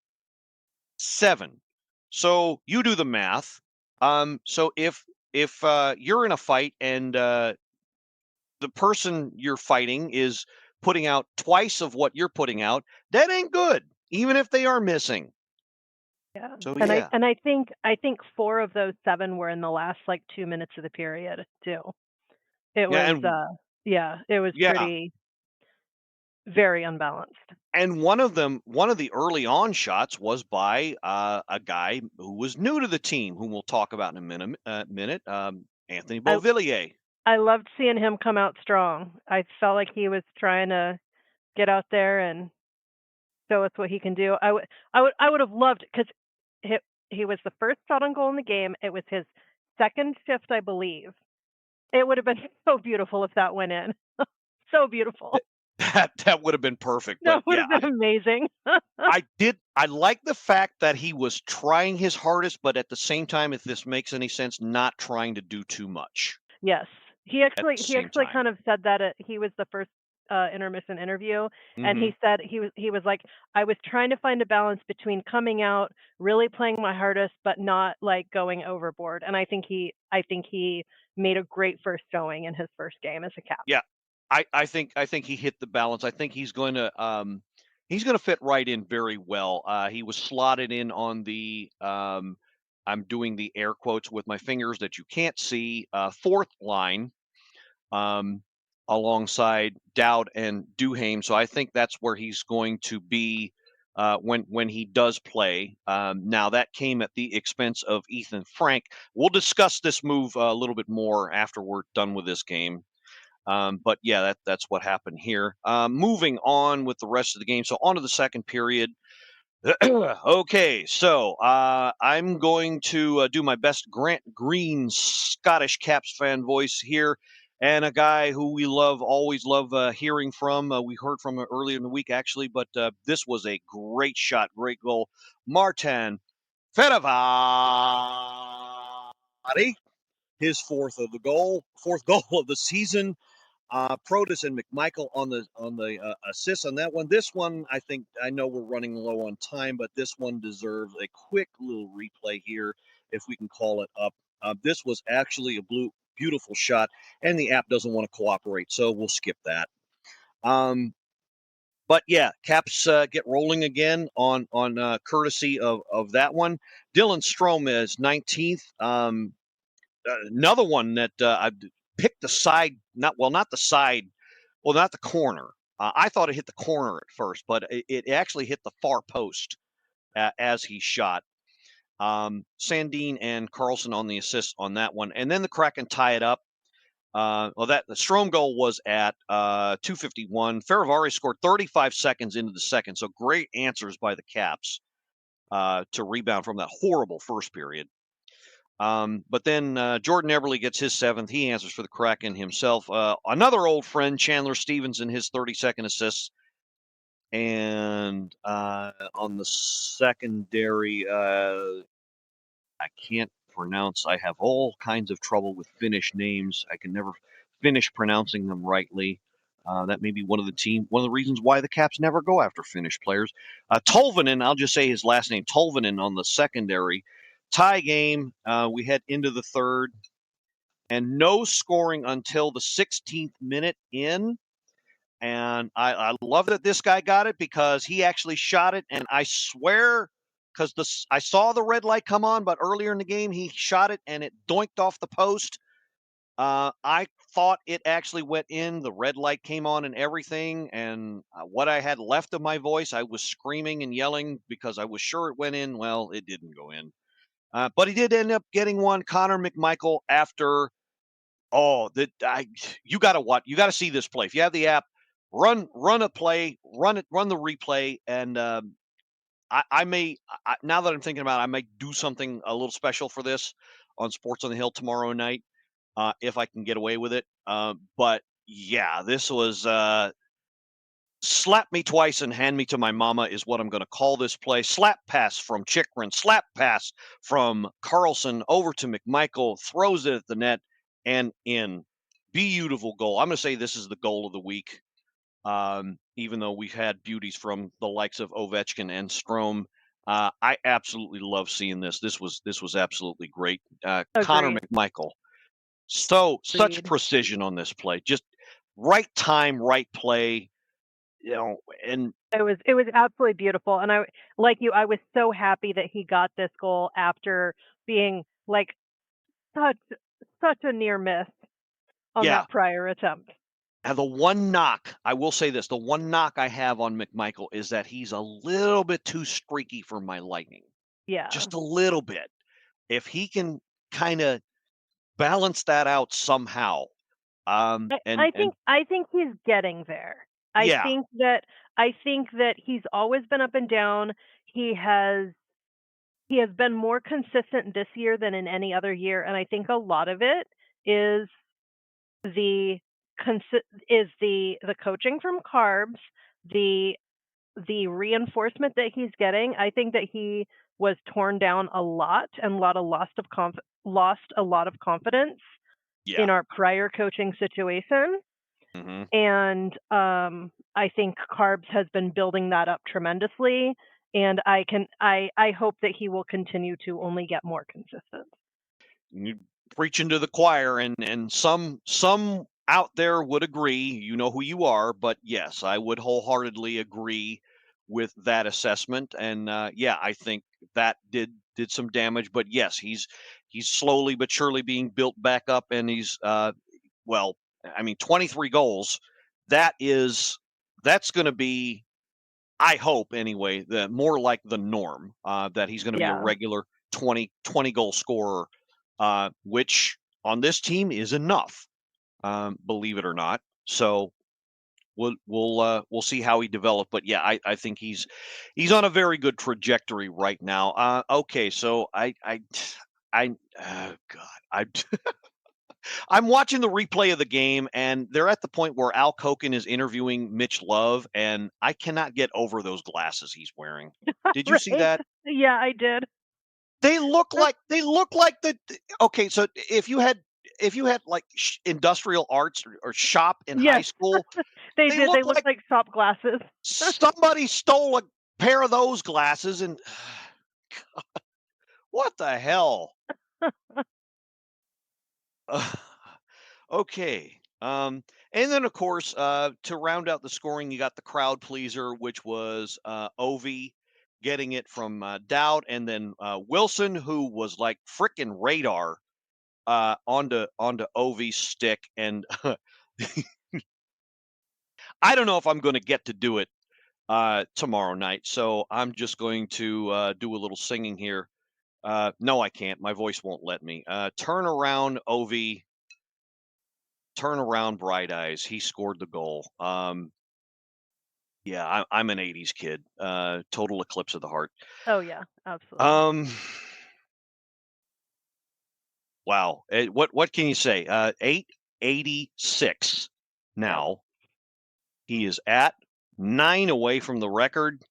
7. So you do the math. So if you're in a fight and the person you're fighting is putting out twice of what you're putting out, that ain't good, even if they are missing. Yeah. So And yeah. I think 4 of those 7 were in the last like 2 minutes of the period too. It Yeah, was it was pretty very unbalanced. And one of the early on shots was by a guy who was new to the team, whom we'll talk about in a minute, Anthony Beauvillier. I loved seeing him come out strong. I felt like he was trying to get out there and show us what he can do. I would have loved, because he was the first shot on goal in the game. It was his second shift, I believe. It would have been so beautiful if that went in. So beautiful. That would have been perfect. That But would yeah, have been amazing. I like the fact that he was trying his hardest, but at the same time, if this makes any sense, not trying to do too much. Yes. He actually same time. kind of said that he was the first intermission interview, and Mhm. he said he was like, I was trying to find a balance between coming out, really playing my hardest, but not like going overboard. And I think he made a great first showing in his first game as a Cap. Yeah, I think he hit the balance. I think he's going to fit right in very well. He was slotted in on the I'm doing the air quotes with my fingers that you can't see, 4th line. alongside Dowd and Duhaime. So I think that's where he's going to be when he does play. Now, that came at the expense of Ethan Frank. We'll discuss this move a little bit more after we're done with this game. But yeah, that's what happened here. Moving on with the rest of the game. So on to the second period. Okay, so I'm going to do my best Grant Green Scottish Caps fan voice here, and a guy who we always love hearing from. We heard from him earlier in the week, actually, but this was a great shot, great goal. Martin Fehervary, his fourth goal of the season. Protas and McMichael on the assists on that one. This one, I know we're running low on time, but this one deserves a quick little replay here, if we can call it up. This was actually a beautiful shot, and the app doesn't want to cooperate, so we'll skip that. But yeah, Caps get rolling again on courtesy of that one. Dylan Strome is 19th. Another one that I picked the side, not the corner. I thought it hit the corner at first, but it actually hit the far post as he shot. Sandin and Carlson on the assist on that one, and then the Kraken tie it up. The Strome goal was at 2:51. Fehervary scored 35 seconds into the second, so great answers by the Caps to rebound from that horrible first period. But then Jordan Eberle gets his seventh. He answers for the Kraken himself. Another old friend, Chandler Stevenson, his 32nd assist. And on the secondary, I can't pronounce. I have all kinds of trouble with Finnish names. I can never finish pronouncing them rightly. That may be one of the reasons why the Caps never go after Finnish players. Tolvanen, I'll just say his last name, Tolvanen on the secondary. Tie game. We head into the third, and no scoring until the 16th minute in. And I love that this guy got it, because he actually shot it, and I swear, because I saw the red light come on, but earlier in the game he shot it and it doinked off the post. I thought it actually went in. The red light came on and everything, and what I had left of my voice, I was screaming and yelling because I was sure it went in. Well, it didn't go in. But he did end up getting one. Connor McMichael after. You got to watch. You got to see this play. If you have the app, run a play, run the replay, and I may, now that I'm thinking about it, I may do something a little special for this on Sports on the Hill tomorrow night, if I can get away with it. But yeah, this was slap me twice and hand me to my mama is what I'm going to call this play. Slap pass from Chychrun, slap pass from Carlson over to McMichael, throws it at the net and in. Beautiful goal. I'm going to say this is the goal of the week. Even though we've had beauties from the likes of Ovechkin and Strome, I absolutely love seeing this. This was absolutely great. Connor McMichael, such precision on this play, just right time, right play. And it was absolutely beautiful. And I was so happy that he got this goal after being like such a near miss on that prior attempt. And the one knock, I will say this, the one knock I have on McMichael is that he's a little bit too streaky for my Lightning. Yeah. Just a little bit. If he can kind of balance that out somehow. I think he's getting there. I think that he's always been up and down. He has been more consistent this year than in any other year, and I think a lot of it is the coaching from Carbs, the reinforcement that he's getting. I think that he was torn down a lot and lost a lot of confidence in our prior coaching situation. Mm-hmm. And I think Carbs has been building that up tremendously, and I hope that he will continue to only get more consistent. You preaching to the choir, and some out there would agree. You know who you are, but yes, I would wholeheartedly agree with that assessment. And I think that did some damage. But yes, he's slowly but surely being built back up, and he's I mean, 23 goals. That's going to be, I hope anyway, more like the norm, that he's going to be a regular 20 goal scorer, which on this team is enough, believe it or not. So we'll see how he develops. But yeah, I think he's on a very good trajectory right now. Okay, so I'm watching the replay of the game, and they're at the point where Al Koken is interviewing Mitch Love, and I cannot get over those glasses he's wearing. Did you see that? Yeah, I did. They look like the okay. So if you had like industrial arts or shop in high school, they they did. They look looked like shop glasses. somebody stole a pair of those glasses, and what the hell? Okay. And then, of course, to round out the scoring, you got the crowd pleaser, which was Ovi getting it from Dowd, and then Wilson, who was like frickin' radar onto Ovi's stick. And I don't know if I'm going to get to do it tomorrow night, so I'm just going to do a little singing here. No, I can't. My voice won't let me. Turn around, Ovi. Turn around, Bright Eyes. He scored the goal. Yeah, I'm an 80s kid. Total eclipse of the heart. Oh yeah, absolutely. Wow. What can you say? 886 now. Yep. He is at 9 away from the record.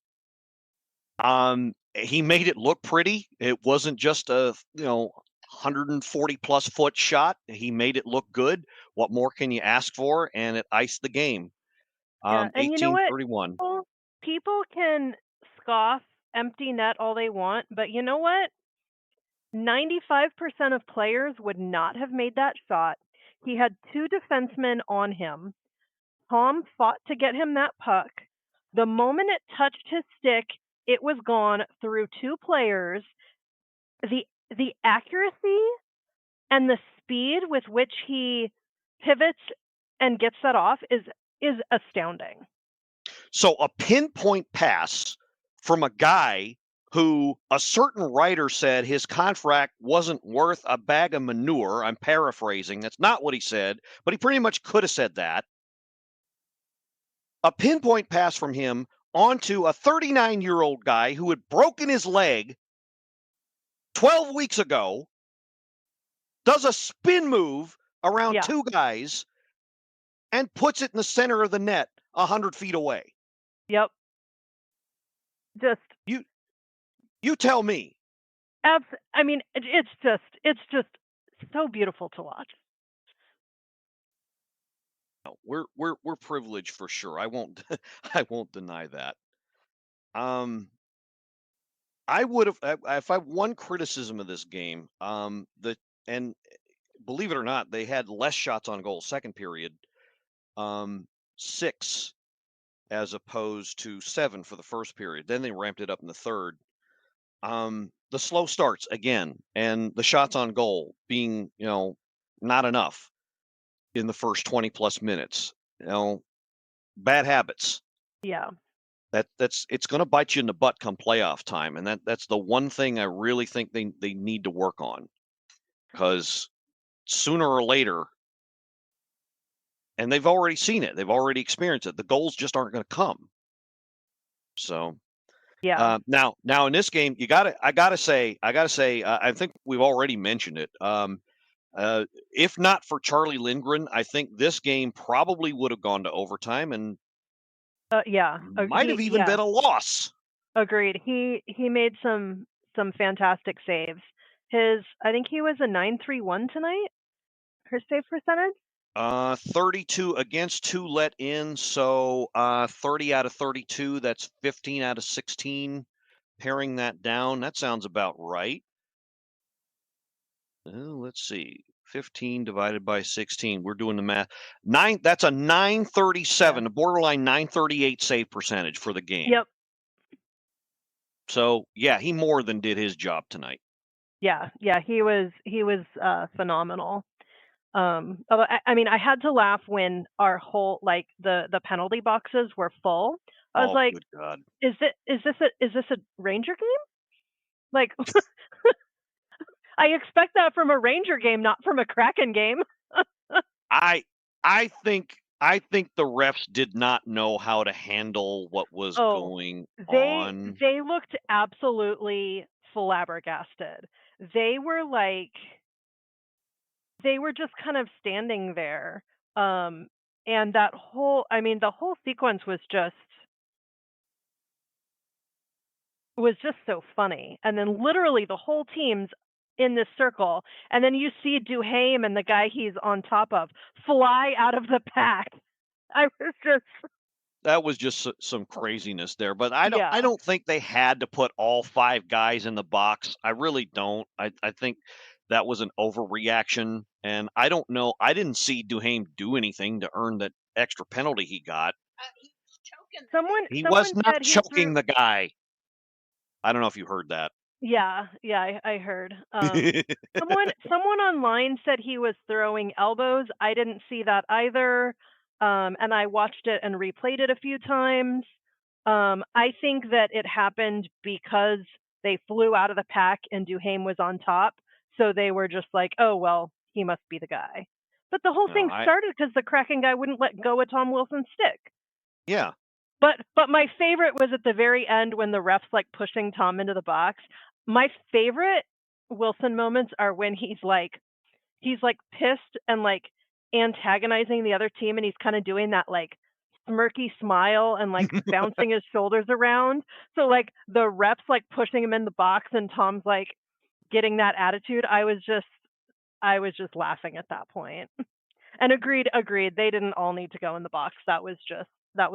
He made it look pretty. It wasn't just a 140 plus foot shot. He made it look good. What more can you ask for? And it iced the game. And you know what? 1831. People can scoff empty net all they want, but you know what? 95% of players would not have made that shot. He had 2 defensemen on him. Tom fought to get him that puck. The moment it touched his stick, it was gone through 2 players. The accuracy and the speed with which he pivots and gets that off is astounding. So a pinpoint pass from a guy who a certain writer said his contract wasn't worth a bag of manure. I'm paraphrasing. That's not what he said, but he pretty much could have said that. A pinpoint pass from him onto a 39-year-old guy who had broken his leg 12 weeks ago, does a spin move around 2 guys, and puts it in the center of the net 100 feet away. Yep. Just you tell me. I mean, it's just so beautiful to watch. We're privileged for sure. I won't deny that. I would have, if I one criticism of this game, and believe it or not, they had less shots on goal second period, 6 as opposed to 7 for the first period. Then they ramped it up in the third. The slow starts again, and the shots on goal being, not enough in the first 20 plus minutes. Bad habits. Yeah. It's going to bite you in the butt come playoff time, and that's the one thing I really think they need to work on, because sooner or later, and they've already seen it, they've already experienced it, the goals just aren't going to come. So yeah. Now in this game, I gotta say, I think we've already mentioned it. If not for Charlie Lindgren, I think this game probably would have gone to overtime, and might have even been a loss. Agreed. He made some fantastic saves. I think he was a 931 tonight. Her save percentage. 32 against, 2 let in, so 30 out of 32. That's 15 out of 16. Paring that down, that sounds about right. Let's see. 15 divided by 16. We're doing the math. That's a 937, a borderline 938 save percentage for the game. Yep. So yeah, he more than did his job tonight. Yeah, he was phenomenal. Although, I mean, I had to laugh when our whole like the penalty boxes were full. I was Oh, like, good God. is this a Ranger game? Like, I expect that from a Ranger game, not from a Kraken game. I think the refs did not know how to handle what was Oh, going they on. they looked absolutely flabbergasted. They were like they were just kind of standing there. And that whole I mean, the whole sequence was just so funny. And then literally the whole team's in this circle, and then you see Duhaime and the guy he's on top of fly out of the pack. I was just That was just some craziness there, but I yeah. don't think they had to put all 5 guys in the box. I really don't. I think that was an overreaction, and I don't know. I didn't see Duhaime do anything to earn that extra penalty he got. He was Someone not said he threw. choking the guy. I don't know if you heard that. Yeah, I heard. Someone online said he was throwing elbows. I didn't see that either. And I watched it and replayed it a few times. I think that it happened because they flew out of the pack and Duhaime was on top. So they were just like, oh, well, he must be the guy. But the whole No, thing started because the Kraken guy wouldn't let go of Tom Wilson's stick. yeah. But my favorite was at the very end when the ref's like pushing Tom into the box. My favorite Wilson moments are when he's like pissed and like antagonizing the other team, and he's kind of doing that like smirky smile and like bouncing his shoulders around. So like the ref's like pushing him in the box and Tom's like getting that attitude. I was just laughing at that point. And agreed. They didn't all need to go in the box. That was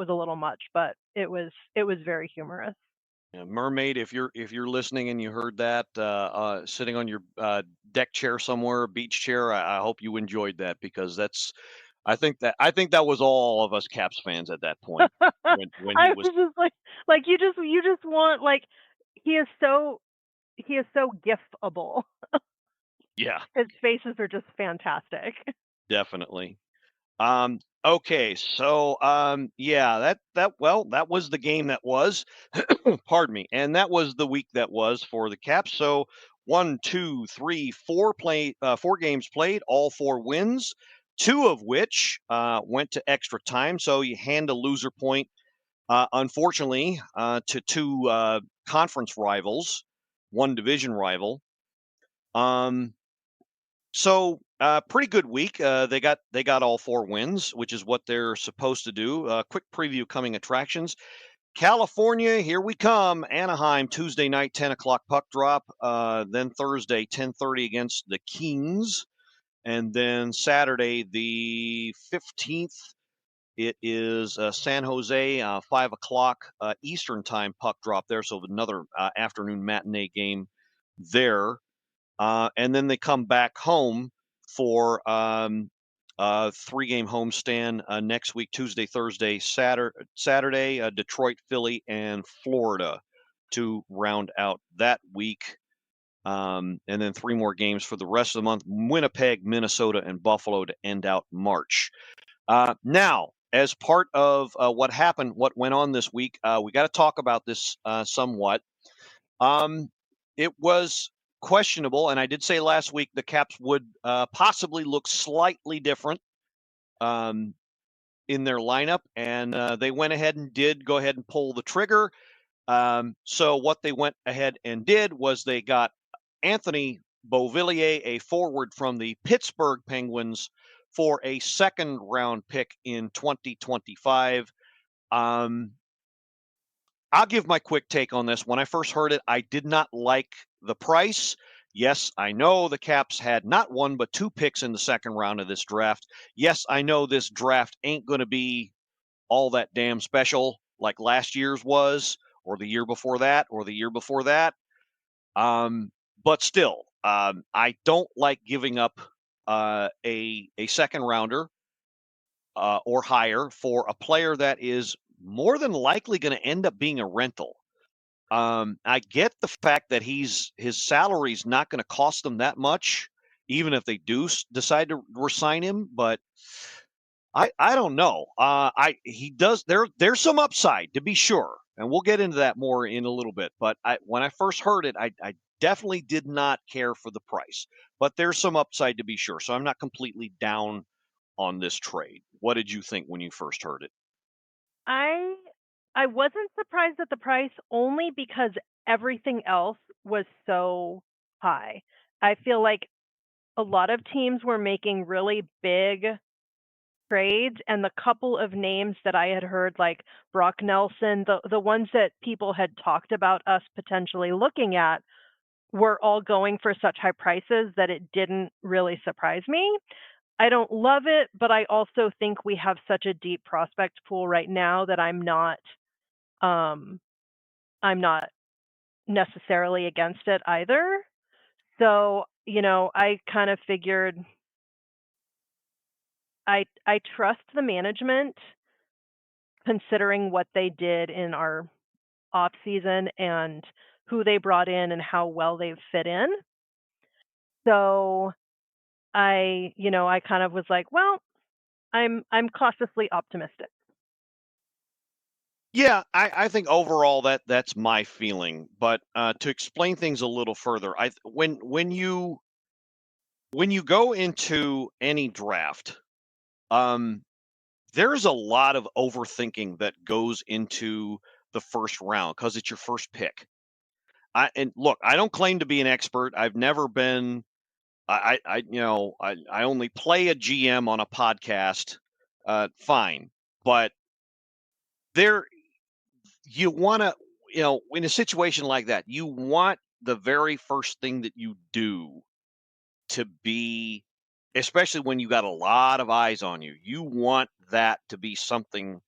a little much, but it was very humorous. Yeah, Mermaid, if you're listening and you heard that, sitting on your deck chair somewhere, beach chair, I hope you enjoyed that because I think that was all of us Caps fans at that point when I he was was just like you just want like he is so giftable. yeah, His faces are just fantastic. definitely. Okay, so yeah, that was the game that was, pardon me, and that was the week that was for the Caps. So 1, 2, 3, 4 4 games played, all 4 wins, 2 of which went to extra time. So you hand a loser point, unfortunately, to 2 conference rivals, 1 division rival. So pretty good week. They got all 4 wins, which is what they're supposed to do. Quick preview coming attractions. California, here we come. Anaheim Tuesday night, 10 o'clock puck drop. Then Thursday, 10:30 against the Kings, and then Saturday the 15th. It is San Jose, 5 o'clock Eastern time puck drop there. So another afternoon matinee game there. And then they come back home for 3-game homestand next week, Tuesday, Thursday, Saturday, Detroit, Philly, and Florida to round out that week. And then 3 more games for the rest of the month, Winnipeg, Minnesota, and Buffalo to end out March. Now, as part of what went on this week, we got to talk about this somewhat. It was questionable, and I did say last week the Caps would possibly look slightly different in their lineup, and they went ahead and did go ahead and pull the trigger. So what they went ahead and did was they got Anthony Beauvillier, a forward from the Pittsburgh Penguins, for a 2nd-round pick in 2025. I'll give my quick take on this. When I first heard it, I did not like the price. Yes, I know the Caps had not 1 but 2 picks in the 2nd round of this draft. Yes, I know this draft ain't going to be all that damn special like last year's was, or the year before that, or the year before that. But still, I don't like giving up a 2nd rounder or higher for a player that is more than likely going to end up being a rental. I get the fact that his salary's not going to cost them that much even if they do decide to resign him. But I don't know. He does. There's some upside to be sure, and we'll get into that more in a little bit. But when I first heard it, I definitely did not care for the price. But there's some upside to be sure. So I'm not completely down on this trade. What did you think when you first heard it? I wasn't surprised at the price only because everything else was so high. I feel like a lot of teams were making really big trades, and the couple of names that I had heard, like Brock Nelson, the ones that people had talked about us potentially looking at, were all going for such high prices that it didn't really surprise me. I don't love it, but I also think we have such a deep prospect pool right now that I'm not necessarily against it either. So, I kind of figured I trust the management considering what they did in our off season and who they brought in and how well they've fit in. So I kind of was like, well, I'm cautiously optimistic. Yeah, I think overall that's my feeling. But to explain things a little further, when you go into any draft, there's a lot of overthinking that goes into the first round because it's your first pick. And look, I don't claim to be an expert. I've never been. I only play a GM on a podcast. Fine, but there you want to, in a situation like that, you want the very first thing that you do to be, especially when you got a lot of eyes on you, you want that to be something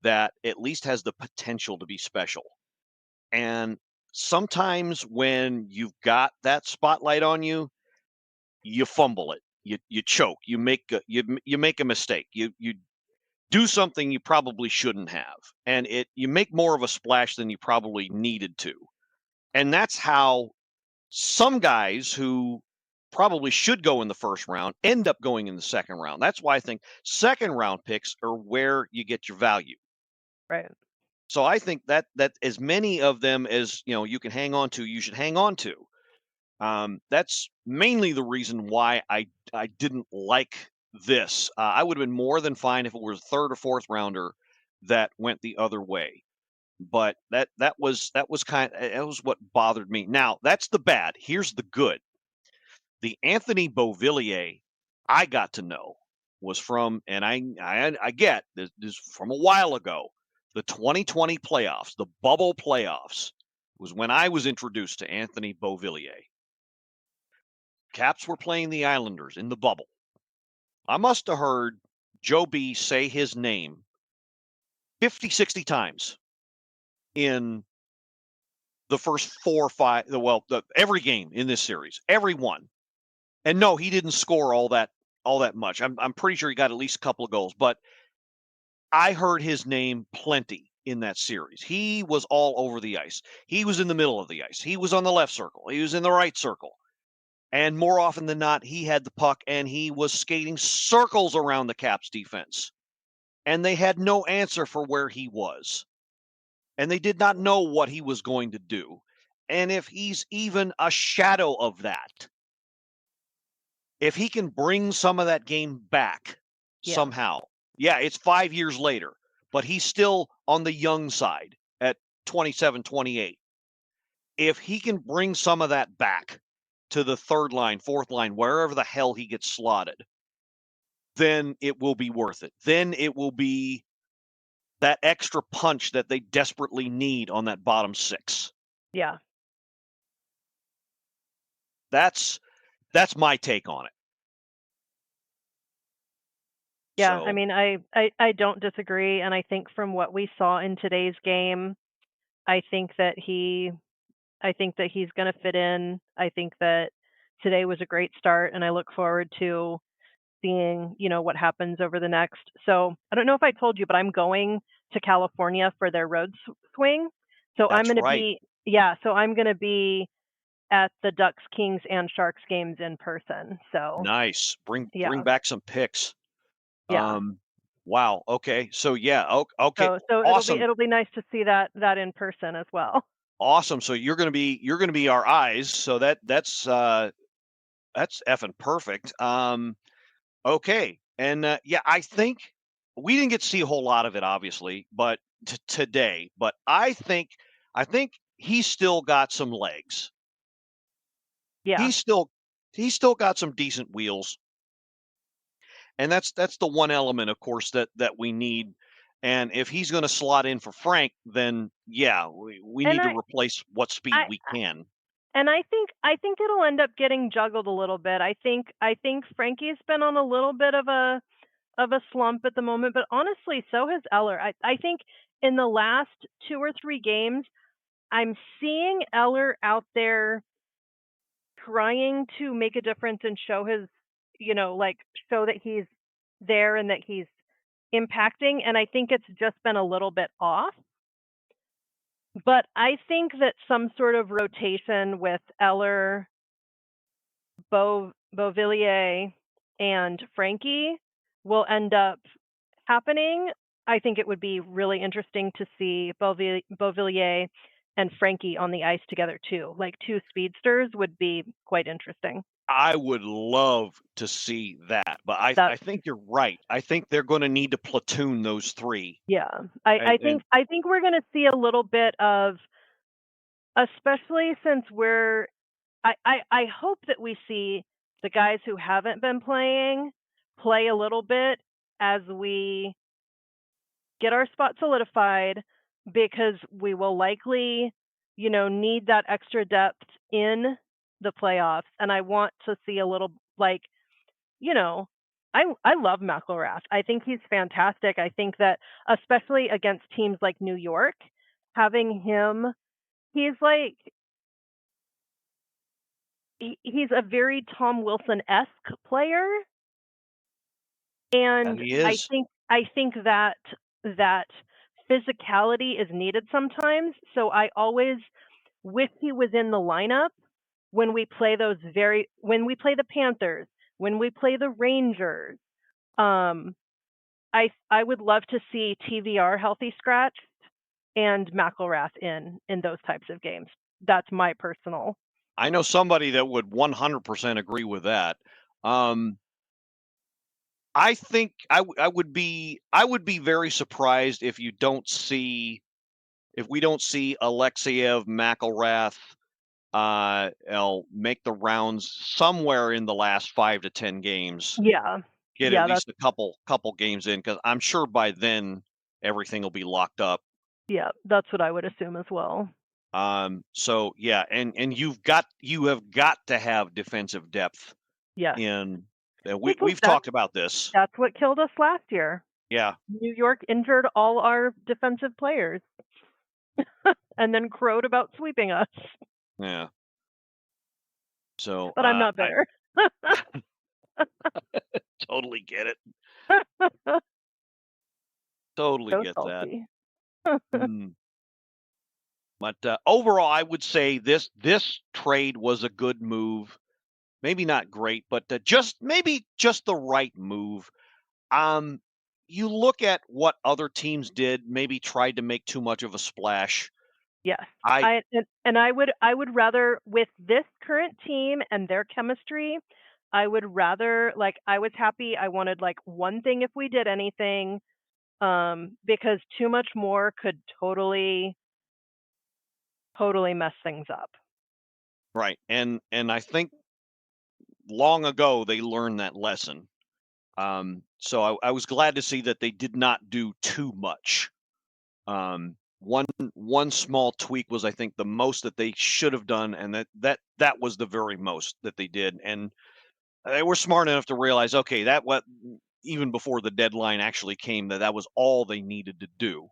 that at least has the potential to be special. And sometimes when you've got that spotlight on you, you fumble it, you choke, you make a mistake, you do something you probably shouldn't have, and you make more of a splash than you probably needed to. And that's how some guys who probably should go in the first round end up going in the second round. That's why I think second round picks are where you get your value. Right. So I think that as many of them as you can hang on to, you should hang on to. That's mainly the reason why I didn't like this. I would have been more than fine if it was a third or fourth rounder that went the other way. But that was what bothered me. Now that's the bad. Here's the good. The Anthony Beauvillier I got to know was from, and I get this is from a while ago, the 2020 playoffs, the bubble playoffs, was when I was introduced to Anthony Beauvillier. Caps were playing the Islanders in the bubble. I must have heard Joe B say his name 50, 60 times in the first 4 or 5, every game in this series, every one. And no, he didn't score all that much. I'm pretty sure he got at least a couple of goals, but I heard his name plenty in that series. He was all over the ice. He was in the middle of the ice. He was on the left circle. He was in the right circle. And more often than not, he had the puck and he was skating circles around the Caps defense. And they had no answer for where he was. And they did not know what he was going to do. And if he's even a shadow of that, if he can bring some of that game back somehow, it's 5 years later, but he's still on the young side at 27, 28. If he can bring some of that back to the third line, fourth line, wherever the hell he gets slotted, then it will be worth it. Then it will be that extra punch that they desperately need on that bottom six. Yeah. That's my take on it. Yeah, So, I mean, I don't disagree, and I think from what we saw in today's game, I think that he's going to fit in. I think that today was a great start, and I look forward to seeing, what happens over the next. So I don't know if I told you, but I'm going to California for their road swing. So I'm going to be, so I'm going to be at the Ducks, Kings, and Sharks games in person. So Nice. Bring yeah, back some pics. yeah. Wow. Okay. So yeah. Okay. So Awesome. it'll be nice to see that in person as well. Awesome. So you're gonna be our eyes. So that's effing perfect. Okay. And yeah, I think we didn't get to see a whole lot of it, obviously, but today. But I think he's still got some legs. Yeah. He's still got some decent wheels. And that's the one element, of course, that we need. And if he's going to slot in for Frank, then yeah, we And need to replace what speed I we can. and I think it'll end up getting juggled a little bit. I think Frankie's been on a little bit of a slump at the moment, but honestly, so has Eller. I think in the last 2 or 3 games, I'm seeing Eller out there trying to make a difference and show his, show that he's there and that he's impacting. And I think it's just been a little bit off. But I think that some sort of rotation with Eller, Beauvillier, and Frankie will end up happening. I think it would be really interesting to see Beauvillier and Frankie on the ice together too. Like 2 speedsters would be quite interesting. I would love to see that, but I think you're right. I think they're going to need to platoon those 3. Yeah, I think we're going to see a little bit of, especially since I hope that we see the guys who haven't been playing play a little bit as we get our spot solidified, because we will likely, need that extra depth in the playoffs. And I want to see a little, I love McElrath. I think he's fantastic. I think that especially against teams like New York, having him, he's a very Tom Wilson-esque player. And he is. I think that physicality is needed sometimes. So I always wish he was in the lineup when we play when we play the Panthers, when we play the Rangers. I would love to see TVR healthy scratched and McElrath in those types of games. That's my personal. I know somebody that would 100% agree with that. I think I would be very surprised if we don't see Alexeyev, McElrath, make the rounds somewhere in the last 5 to 10 games. Yeah. Get at least a couple games in, because I'm sure by then everything will be locked up. Yeah, that's what I would assume as well. So yeah, and you have got to have defensive depth. Yes. We've talked about this. That's what killed us last year. Yeah. New York injured all our defensive players and then crowed about sweeping us. Yeah. So, but I'm not bitter. Totally get it. Totally so get salty. that. But overall, I would say this trade was a good move. Maybe not great, but just the right move. You look at what other teams did, maybe tried to make too much of a splash. Yes. I would rather, with this current team and their chemistry, I would rather, I was happy. I wanted one thing if we did anything, because too much more could totally mess things up. Right. And I think long ago they learned that lesson. So I was glad to see that they did not do too much. One small tweak was, I think, the most that they should have done, and that was the very most that they did. And they were smart enough to realize, okay, even before the deadline actually came, that was all they needed to do.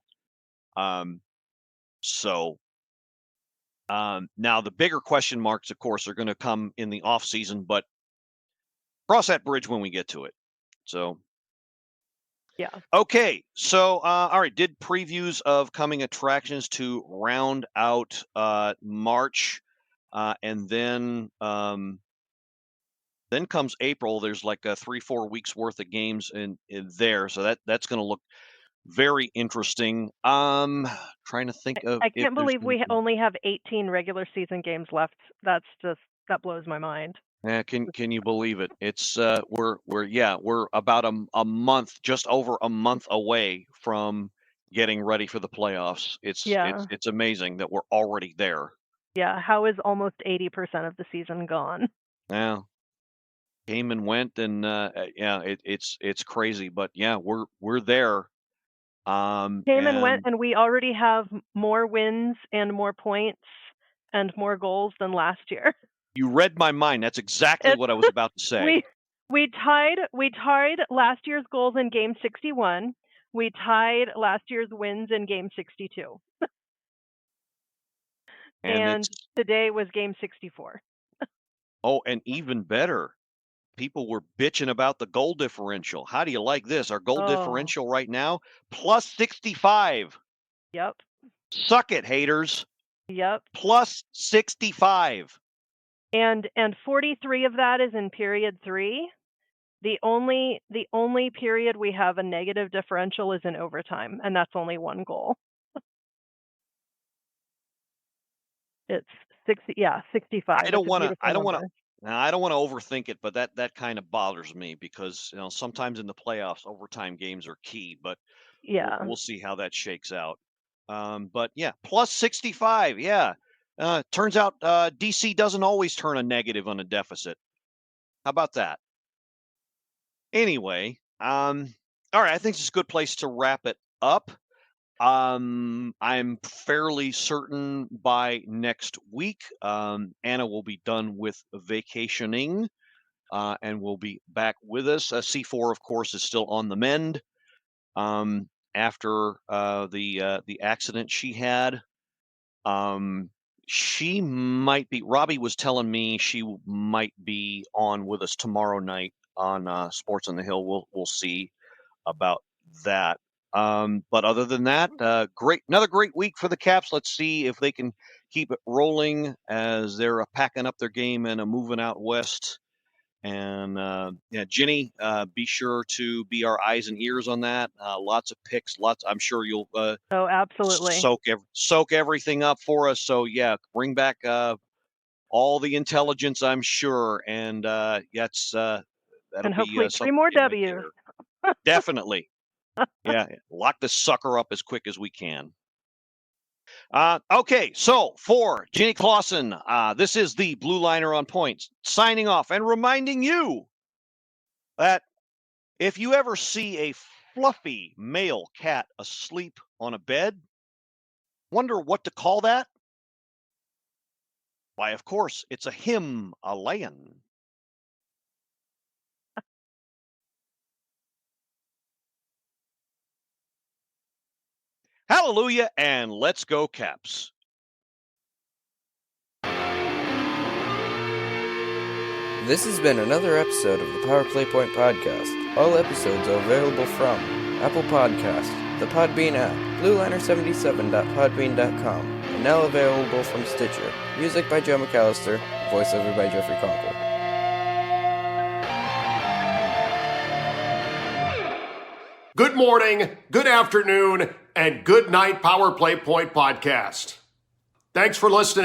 Now the bigger question marks, of course, are going to come in the off season, but cross that bridge when we get to it. So, yeah. Okay. So, all right. Did previews of coming attractions to round out March. And then comes April. There's like 3-4 weeks worth of games in there, so that's going to look very interesting. Trying to think of. I can't believe we only have 18 regular season games left. That blows my mind. Yeah, can you believe it? It's we're about a month, just over a month away from getting ready for the playoffs. It's amazing that we're already there. Yeah, how is almost 80% of the season gone? Yeah, came and went, and it's crazy, but yeah, we're there. Came and went, and we already have more wins and more points and more goals than last year. You read my mind. That's exactly what I was about to say. We tied last year's goals in game 61. We tied last year's wins in game 62. And today was game 64. Oh, and even better, people were bitching about the goal differential. How do you like this? Our goal differential right now, plus 65. Yep. Suck it, haters. Yep. Plus 65. And 43 of that is in period 3. The only period we have a negative differential is in overtime, and that's only one goal. It's 65. I don't want to overthink it, but that kind of bothers me because sometimes in the playoffs overtime games are key, but we'll see how that shakes out. But yeah, plus 65. Yeah. Turns out DC doesn't always turn a negative on a deficit. How about that? Anyway, all right, I think it's a good place to wrap it up. I'm fairly certain by next week, Anna will be done with vacationing and will be back with us. C4, of course, is still on the mend after the accident she had. She might be. Robbie was telling me she might be on with us tomorrow night on Sports on the Hill. We'll see about that. But other than that, another great week for the Caps. Let's see if they can keep it rolling as they're packing up their game and moving out west. And Jini, be sure to be our eyes and ears on that. Lots of picks, I'm sure you'll absolutely soak everything up for us. So yeah, bring back all the intelligence, I'm sure, and that'll and hopefully 3 more W's. Definitely. Yeah, lock this sucker up as quick as we can. Okay, so for Jini CLausen, this is the Blue Liner on Points, signing off and reminding you that if you ever see a fluffy male cat asleep on a bed, wonder what to call that? Why, of course, it's a Himalayan. Hallelujah, and let's go Caps. This has been another episode of the Power Play Point Podcast. All episodes are available from Apple Podcast, the Podbean app, BlueLiner77.podbean.com, and now available from Stitcher. Music by Joe McAllister, voiceover by Jeffrey Conkle. Good morning, good afternoon, and good night, Power Play Point Podcast. Thanks for listening.